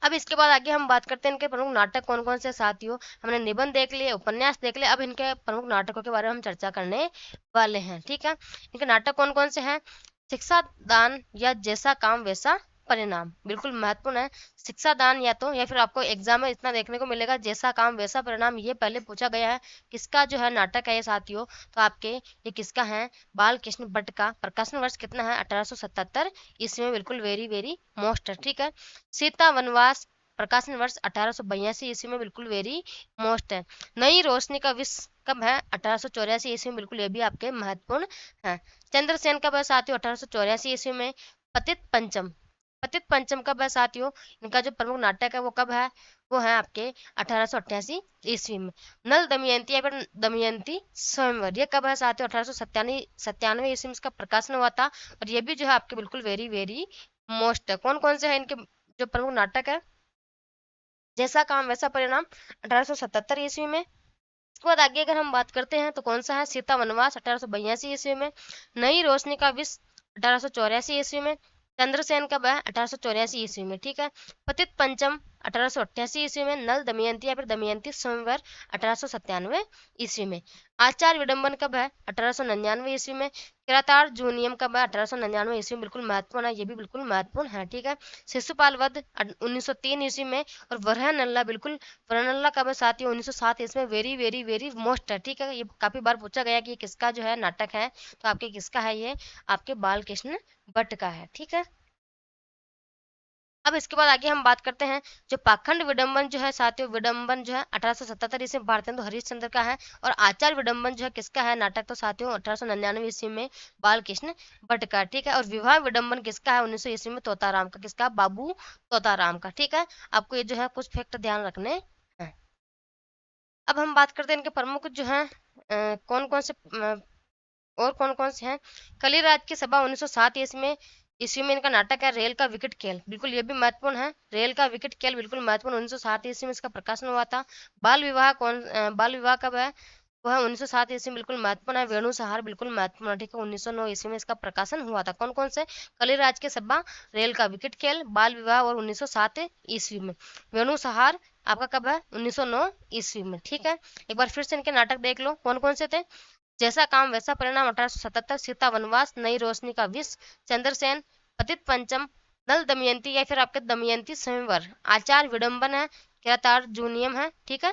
अब इसके बाद आगे हम बात करते हैं इनके प्रमुख नाटक कौन कौन से साथियों। हमने निबंध देख लिए, उपन्यास देख लिए, अब इनके प्रमुख नाटकों के बारे में हम चर्चा करने वाले हैं। ठीक है। इनके नाटक कौन कौन से हैं? शिक्षा दान या जैसा काम वैसा परिणाम, बिल्कुल महत्वपूर्ण है। शिक्षा दान या फिर आपको एग्जाम में इतना देखने को मिलेगा, जैसा काम वैसा परिणाम, ये पहले पूछा गया है। किसका जो है नाटक है ये साथियों? तो आपके ये किसका है? बाल कृष्ण भट्ट का। प्रकाशन वर्ष कितना है? 1877 इसमें, बिल्कुल वेरी वेरी मोस्ट है। ठीक है। सीता वनवास, प्रकाशन वर्ष 1882 ईस्वी में, बिल्कुल वेरी मोस्ट है। नई रोशनी का विश्व कब है? 1884 ईस्वी में, बिल्कुल ये भी आपके महत्वपूर्ण है। चंद्रसेन कब है साथियों? 1884 ईस्वी में। पतित पंचम, पतित पंचम कब है साथियों? इनका जो प्रमुख नाटक है वो कब है? वो है आपके 1888 ईस्वी में। नल दमयंती या फिर दमयंती स्वयंवर, ये कब है साथियों? 1897 ईस्वी में इसका प्रकाशन हुआ था। और ये भी जो है आपके बिल्कुल वेरी वेरी मोस्ट है। कौन कौन से हैं इनके जो प्रमुख नाटक है? जैसा काम वैसा परिणाम 1877 ईस्वी में। इसके बाद आगे अगर हम बात करते हैं तो कौन सा है? सीता वनवास 1882 ईस्वी में। नई रोशनी का विष 1884 ईस्वी में। चंद्रसेन कब है? 1884 ईस्वी में। ठीक है। पतित पंचम 1888 ईस्वी में। नल दमयंती या फिर दमयंती स्वयंवर 1897 ईस्वी में। आचार विडंबन कब है? 1899 ईस्वी में। किरातार जूनियम कब है? 1899 ईस्वी में, बिल्कुल महत्वपूर्ण है, ये भी बिल्कुल महत्वपूर्ण है। ठीक है। शिशुपाल वध 1903 ईस्वी में। और वरह नल्ला, बिल्कुल वरनल्ला कब है साथियों? 1907 इसमें, वेरी वेरी वेरी मोस्ट है। ठीक है। ये काफी बार पूछा गया कि ये किसका जो है नाटक है, तो आपके किसका है? ये आपके बाल कृष्ण भट्ट का है। ठीक है। अब इसके बाद आगे हम बात करते हैं जो पाखंड विडंबन जो है साथियों, विडंबन जो है 1877 ईस्वी में भारतेंदु हरिश्चंद्र का है। और आचार विडंबन जो है किसका है नाटक? तो साथियों 1899 ईस्वी में बाल कृष्ण भट्ट का। ठीक है। और विवाह विडंबन किसका है? 1900 ईस्वी में तोताराम का। किसका? बाबू तोताराम का। ठीक है। आपको ये जो है कुछ फैक्ट ध्यान रखने हैं। अब हम बात करते हैं इनके प्रमुख जो है कौन कौन से और कौन कौन से हैं। कलिराज की सभा 1907 ईस्वी में इनका नाटक है रेल का विकेट खेल, बिल्कुल ये भी महत्वपूर्ण है। रेल का विकेट खेल बिल्कुल महत्वपूर्ण, 1907 ईस्वी में इसका प्रकाशन हुआ था। बाल विवाह कब है? वो है 1907 ईस्वी में, बिल्कुल महत्वपूर्ण है। वेणु सहार बिल्कुल महत्वपूर्ण है। ठीक है। 1909 ईस्वी में इसका प्रकाशन हुआ था। कौन कौन से? कलिराज की सभा, रेल का विकेट खेल, बाल विवाह और 1907 ईस्वी में। वेणु सहार आपका कब है? 1909 ईस्वी में। ठीक है। एक बार फिर से इनके नाटक देख लो कौन कौन से थे। जैसा काम वैसा परिणाम 1877, सीता वनवास, नई रोशनी का विष, चंद्रसेन, पतित पंचम, नल दमयंती या फिर आपके दमयंती स्वयंवर, आचार विडंबन है, किरातार जूनियम है। ठीक है।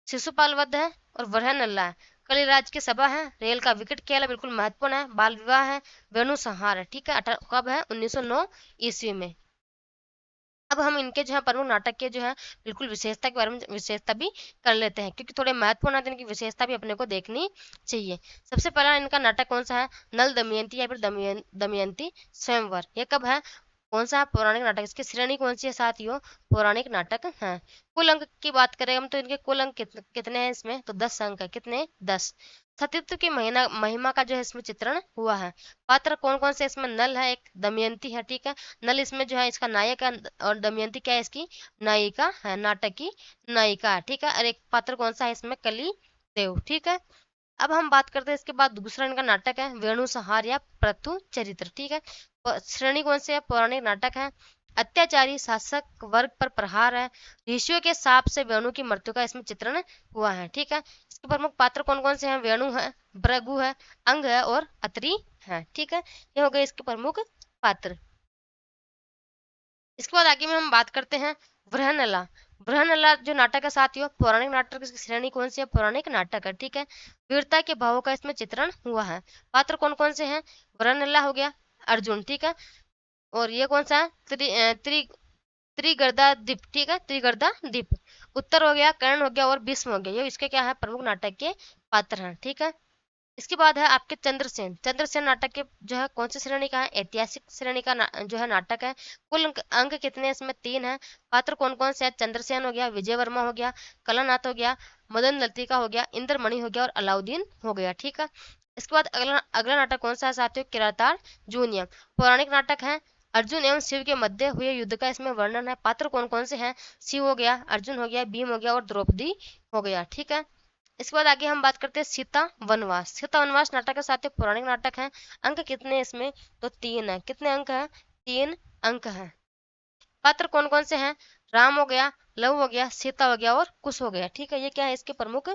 शिशुपाल वध है और वरह नल्ला है। कलिराज की सभा है, रेल का विकेट खेल है, बिल्कुल महत्वपूर्ण है। बाल विवाह है, वेणु संहार है। ठीक है। कब है? 1909 ईस्वी में। अब हम इनके जो है प्रमुख नाटक के जो है बिल्कुल विशेषता के बारे में विशेषता भी कर लेते हैं, क्योंकि थोड़े महत्वपूर्ण है तो इनकी विशेषता भी अपने को देखनी चाहिए। सबसे पहला इनका नाटक कौन सा है? नल दमयंती या फिर दमयंती स्वयंवर। ये कब है? कौन सा है? पौराणिक नाटक। इसकी श्रेणी कौन सी है साथियों? पौराणिक नाटक है। कुल अंक की बात करें हम तो इनके कुल अंक कितने हैं इसमें? तो 10 अंक है। कितने? 10। सतीत्व की महिमा का जो है इसमें चित्रण हुआ है। पात्र कौन कौन से इसमें? नल है, एक दमयंती है, ठीक है। नल इसमें जो है इसका नायक है, और दमयंती क्या है? इसकी नायिका है, नाटक की नायिका है, ठीक है। और एक पात्र कौन सा है इसमें? कली देव, ठीक है। अब हम बात करते हैं इसके बाद दूसरा इनका नाटक है वेणु संहार या पृथु चरित्र, ठीक है। श्रेणी कौन से है? पौराणिक नाटक है। अत्याचारी शासक वर्ग पर प्रहार है। ऋषियों के शाप से वेणु की मृत्यु का इसमें चित्रण हुआ है, ठीक है। इसके प्रमुख पात्र कौन कौन से हैं? वेणु है, भृगु है, अंग है और अत्रि है, ठीक है। ये हो गए इसके प्रमुख पात्र। इसके बाद आगे में हम बात करते हैं वृहनला। वृहनला जो नाटक है साथियों, पौराणिक नाटक की श्रेणी कौन सी है? पौराणिक नाटक है, ठीक है। वीरता के भावों का इसमें चित्रण हुआ है। पात्र कौन कौन से हैं? वृहनला हो गया अर्जुन, ठीक है। और ये कौन सा है? त्रिगर्दा द्वीप, ठीक है, त्रिगर्दा द्वीप। उत्तर हो गया, कर्ण हो गया और भीष्म हो गया। ये इसके क्या है? प्रमुख नाटक के पात्र हैं, ठीक है। इसके बाद है आपके चंद्रसेन। चंद्रसेन नाटक के जो है कौन सी श्रेणी का है? ऐतिहासिक श्रेणी का जो है नाटक है। कुल अंक कितने हैं इसमें? 3 है। पात्र कौन कौन से हैं? चंद्रसेन हो गया, विजय वर्मा हो गया, कलानाथ हो गया, मदन लतिका हो गया, इंद्रमणि हो गया और अलाउद्दीन हो गया, ठीक है। इसके बाद अगला अगला नाटक कौन सा है साथियों? किरातार जूनियम। पौराणिक नाटक है। अर्जुन एवं शिव के मध्य हुए युद्ध का इसमें वर्णन है। पात्र कौन कौन से हैं? शिव हो गया, अर्जुन हो गया, भीम हो गया और द्रौपदी हो गया, ठीक है। इसके बाद आगे हम बात करते हैं सीता वनवास। सीता वनवास नाटक के साथ पौराणिक नाटक है। अंक कितने हैं इसमें? तो 3 है। कितने अंक है? 3 अंक है। पात्र कौन कौन से हैं? राम हो गया, लव हो गया, सीता हो गया और कुश हो गया, ठीक है। ये क्या है? इसके प्रमुख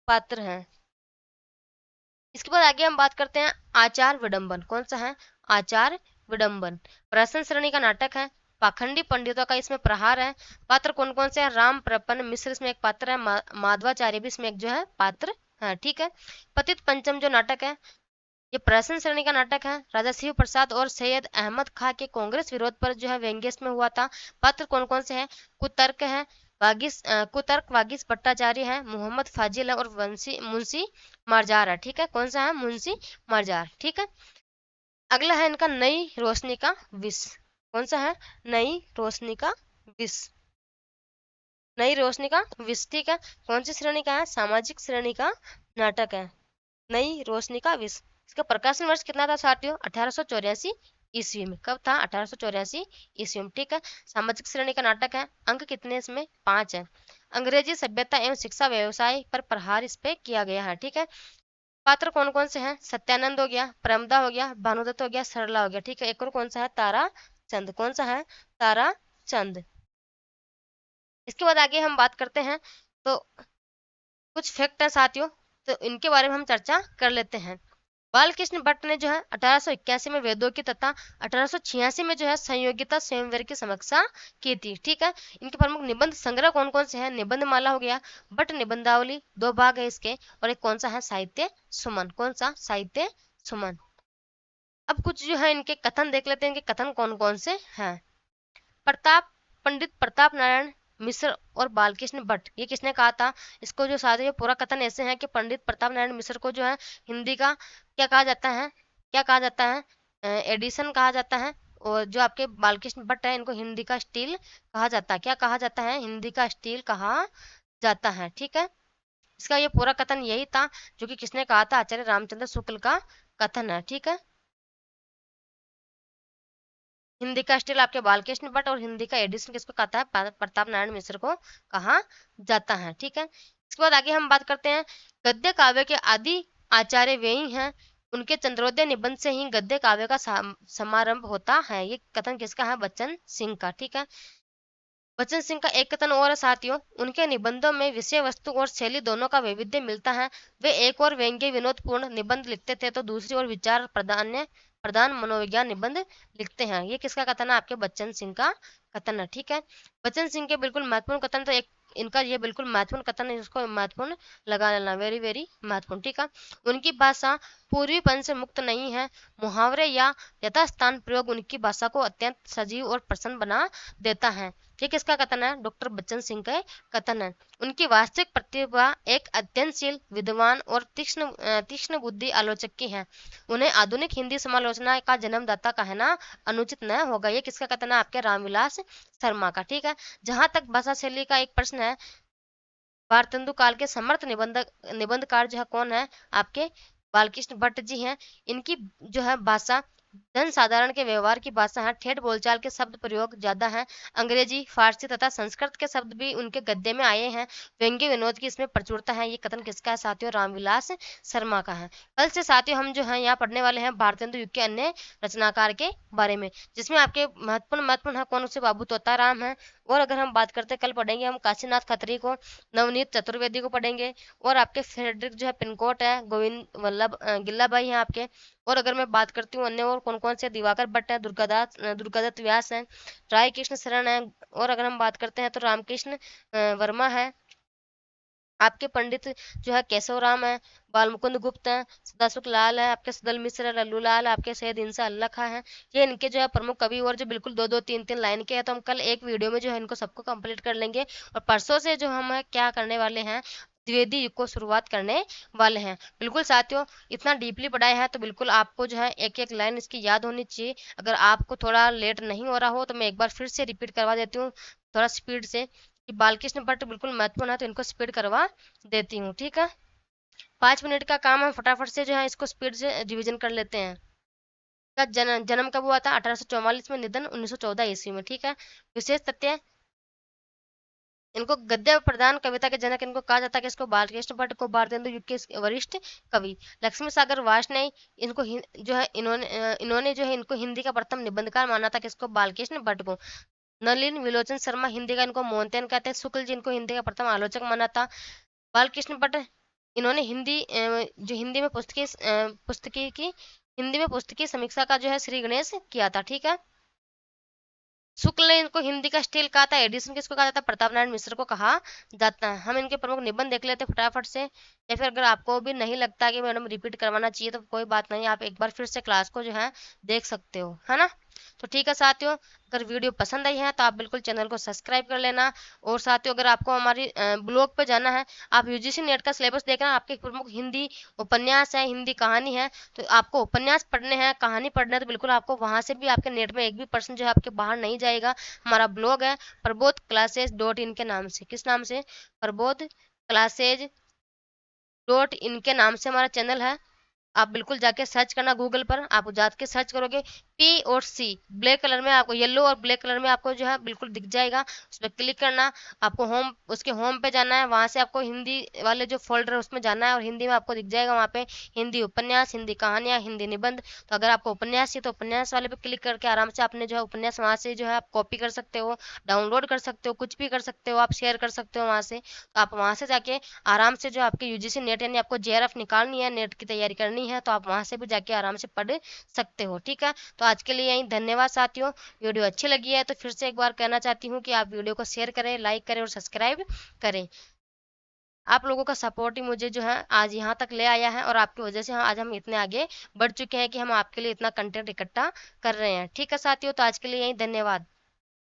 पात्र हैं। इसके बाद आगे हम बात करते हैं आचार विडंबन। कौन सा है? आचार विडंबन। प्रहसन श्रेणी का नाटक है। पाखंडी पंडितों का इसमें प्रहार है। पात्र कौन कौन से हैं? राम प्रपन्न मिश्र इसमें एक पात्र है, माधवाचार्य भी इसमें एक जो है पात्र है, ठीक है। पतित पंचम जो नाटक है ये प्रहसन श्रेणी का नाटक है। राजा शिव प्रसाद और सैयद अहमद खां के कांग्रेस विरोध पर जो है व्यंग्य में हुआ था। पात्र कौन कौन से हैं? कुतर्क है, कुतर्क वागीश भट्टाचार्य है, मोहम्मद फाजिल है और मुंशी मारजार है, ठीक है। कौन सा है? मुंशी मारजार, ठीक है। अगला है इनका नई रोशनी का विष। कौन सा है? नई रोशनी का विष। नई रोशनी का विष, ठीक है। कौन सी श्रेणी का है? सामाजिक श्रेणी का नाटक है। नई रोशनी का विष। इसका प्रकाशन वर्ष कितना था साथियों? 1884 ईस्वी में। कब था? 1884 ईस्वी में, ठीक है। सामाजिक श्रेणी का नाटक है। अंक कितने इसमें? 5 है। अंग्रेजी सभ्यता एवं शिक्षा व्यवसाय पर प्रहार इस पे किया गया है, ठीक है। पात्र कौन कौन से हैं? सत्यानंद हो गया, प्रमदा हो गया, भानुदत्त हो गया, सरला हो गया, ठीक है। एक और कौन सा है? तारा चंद। कौन सा है? तारा चंद। इसके बाद आगे हम बात करते हैं तो कुछ फैक्ट है साथियों, तो इनके बारे में हम चर्चा कर लेते हैं। बालकृष्ण भट्ट ने जो है 1881 में वेदों की तथा 1886 में जो है संयोगिता स्वयंवर की समीक्षा की थी, ठीक है। इनके प्रमुख निबंध संग्रह कौन कौन से हैं? निबंध माला हो गया, भट्ट निबंधावली, 2 भाग है इसके, और एक कौन सा है? साहित्य सुमन। कौन सा? साहित्य सुमन। अब कुछ जो है इनके कथन देख लेते हैं, इनके कथन कौन कौन से हैं। प्रताप पंडित प्रताप नारायण मिश्र और बालकृष्ण भट्ट, ये किसने कहा था? इसको जो साथ ये पूरा कथन ऐसे है कि पंडित प्रताप नारायण मिश्र को जो है हिंदी का क्या कहा जाता है? क्या कहा जाता है? एडिशन कहा जाता है। और जो आपके बालकृष्ण भट्ट है इनको हिंदी का स्टील कहा जाता है। क्या कहा जाता है? हिंदी का स्टील कहा जाता है, ठीक है। इसका ये पूरा कथन यही था जो कि किसने कहा था? आचार्य रामचंद्र शुक्ल का कथन है, ठीक है। हिंदी का स्टील आपके बालकृष्ण भट्ट और हिंदी का एडिशन किसको कहता है? प्रताप नारायण मिश्र को कहा जाता है, ठीक है। इसके बाद आगे हम बात करते हैं गद्य काव्य के आदि आचार्य वे ही हैं। उनके चंद्रोदय निबंध से ही गद्य काव्य का समारंभ होता है। ये कथन किसका है? बच्चन सिंह का, ठीक है। बच्चन सिंह का एक कथन और है साथियों, उनके निबंधों में विषय वस्तु और शैली दोनों का वैविध्य मिलता है। वे एक और व्यंग्य विनोदपूर्ण निबंध लिखते थे तो दूसरी ओर विचार प्रधान मनोविज्ञान निबंध लिखते हैं। ये किसका कथन है? आपके बच्चन सिंह का कथन है, ठीक है। बच्चन सिंह के बिल्कुल महत्वपूर्ण कथन तो इनका ये बिल्कुल महत्वपूर्ण कथन है, इसको महत्वपूर्ण लगा लेना, वेरी वेरी महत्वपूर्ण, ठीक है। उनकी भाषा पूर्वीपन से मुक्त नहीं है, मुहावरे या यथास्थान प्रयोग उनकी भाषा को अत्यंत सजीव और प्रसन्न बना देता है। ठीक, इसका कथन है, डॉक्टर बच्चन सिंह का कथन है। उनकी वास्तविक प्रतिभा एक अध्ययनशील, विद्वान और तीक्ष्ण बुद्धि आलोचक की है। उन्हें आधुनिक हिंदी समालोचना का जन्मदाता कहना अनुचित न होगा। ये किसका कथन है? आपके रामविलास शर्मा का, ठीक है। जहां तक भाषा शैली का एक प्रश्न है, भारतेंदु काल के समर्थ निबंधकार जो है कौन है? आपके बालकृष्ण भट्ट जी हैं। इनकी जो है भाषा जन साधारण के व्यवहार की भाषा है, ठेठ बोलचाल के शब्द प्रयोग ज्यादा है। अंग्रेजी, फारसी तथा संस्कृत के शब्द भी उनके गद्य में आए हैं। व्यंग्य विनोद की इसमें प्रचुरता है। ये कथन किसका है साथियों? रामविलास शर्मा का है। कल से साथियों हम जो है यहाँ पढ़ने वाले हैं भारतेंदु युग के अन्य रचनाकार के बारे में, जिसमें आपके महत्वपूर्ण है कौन से? बाबू तोताराम है। और अगर हम बात करते हैं, कल पढ़ेंगे हम काशीनाथ खत्री को, नवनीत चतुर्वेदी को पढ़ेंगे, और आपके फ्रेडरिक जो है पिनकोट है, गोविंद वल्लभ गिल्ला भाई हैं आपके। और अगर मैं बात करती हूँ अन्य और कौन कौन से, दिवाकर भट्ट है, दुर्गादत्त व्यास है, राय कृष्ण शरण है। और अगर हम बात करते हैं तो रामकृष्ण वर्मा है, आपके पंडित जो है केशव राम है, बालमुकुंद गुप्त है, सदाशुक लाल है, आपके सदल मिश्र है, लल्लू लाल, आपके सैयद इंसा अल्लाह खां है। ये इनके जो है प्रमुख कवि, और जो बिल्कुल दो दो तीन तीन लाइन के हैं। तो हम कल एक वीडियो में जो है इनको सबको कंप्लीट कर लेंगे, और परसों से जो हम क्या करने वाले हैं, द्विवेदी युग को शुरुआत करने वाले हैं। बिल्कुल साथियों, इतना डीपली पढ़ाए हैं तो बिल्कुल आपको जो है एक एक लाइन इसकी याद होनी चाहिए। अगर आपको थोड़ा लेट नहीं हो रहा हो तो मैं एक बार फिर से रिपीट करवा देती हूँ थोड़ा स्पीड से, कि बालकृष्ण भट्ट बिल्कुल महत्वपूर्ण है, तो इनको स्पीड करवा देती हूँ, ठीक है। 5 मिनट का काम है, फटाफट से जो है इसको स्पीड से रिवीजन कर लेते हैं। का जन्म कब हुआ था? 1844 में, निधन 1914 ईस्वी में, ठीक है। विशेष तथ्य, इनको गद्य प्रधान कविता के जनक इनको कहा जाता है, कि इसको बालकृष्ण भट्ट को भारतेंदु युग के वरिष्ठ कवि। लक्ष्मी सागर वार्ष्णेय, इनको जो है इन्होंने जो है इनको हिंदी का प्रथम निबंधकार माना था, किसको? बालकृष्ण भट्ट को। नलिन विलोचन शर्मा, हिंदी का इनको मोहनतेन कहते हैं। शुक्ल जी इनको हिंदी का प्रथम आलोचक माना था। बालकृष्ण भट्ट, इन्होंने जो हिंदी में पुस्तकी समीक्षा का जो है श्री गणेश किया था, ठीक है। शुक्ल ने इनको हिंदी का स्टील कहा था। एडिशन किसको कहा जाता है? प्रताप नारायण मिश्र को कहा जाता है। हम इनके प्रमुख निबंध देख लेते हैं फटाफट से, या फिर अगर आपको भी नहीं लगता कि मैडम रिपीट करवाना चाहिए तो कोई बात नहीं, आप एक बार फिर से क्लास को जो है देख सकते हो, है ना। तो ठीक है साथियों, अगर वीडियो पसंद आई है तो आप बिल्कुल चैनल को सब्सक्राइब कर लेना। और साथियों, अगर आपको हमारी ब्लॉग पे जाना है, आप यूजीसी नेट का सिलेबस देखना, आपके प्रमुख हिंदी उपन्यास है, हिंदी कहानी है, तो आपको उपन्यास पढ़ने हैं, कहानी पढ़ना है, तो बिल्कुल आपको वहां से भी आपके नेट में एक भी पर्सन जो है आपके बाहर नहीं जाएगा। हमारा ब्लॉग है प्रबोध के नाम से। किस नाम से? प्रबोध के नाम से हमारा चैनल है। आप बिल्कुल जाके सर्च करना गूगल पर, आप जाके सर्च करोगे पी और सी, ब्लैक कलर में आपको, येलो और ब्लैक कलर में आपको जो है बिल्कुल दिख जाएगा। उस पर क्लिक करना, आपको उसके होम पे जाना है, वहां से आपको हिंदी वाले जो फोल्डर है उसमें जाना है, और हिंदी में आपको दिख जाएगा वहां पे हिंदी उपन्यास, हिंदी कहानियां, हिंदी निबंध। तो अगर आपको उपन्यास चाहिए तो उपन्यास वाले पे क्लिक करके आराम से आपने जो है उपन्यास वहां से जो है आप कॉपी कर सकते हो, डाउनलोड कर सकते हो, कुछ भी कर सकते हो, आप शेयर कर सकते हो वहां से। तो आप वहां से जाके आराम से जो आपके यूजीसी नेट, यानी आपको जेआरएफ निकालनी है, नेट की तैयारी करनी है, तो आप वहां से भी जाके आराम से पढ़ सकते हो, ठीक है। तो आज के लिए यही, धन्यवाद साथियों। वीडियो अच्छी लगी है तो फिर से एक बार कहना चाहती हूँ कि आप वीडियो को शेयर करें, लाइक करें और सब्सक्राइब करें। आप लोगों का सपोर्ट ही मुझे जो है आज यहाँ तक ले आया है, और आपकी वजह से आज हम इतने आगे बढ़ चुके हैं कि हम आपके लिए इतना कंटेंट इकट्ठा कर रहे हैं, ठीक है साथियों। तो आज के लिए यही, धन्यवाद।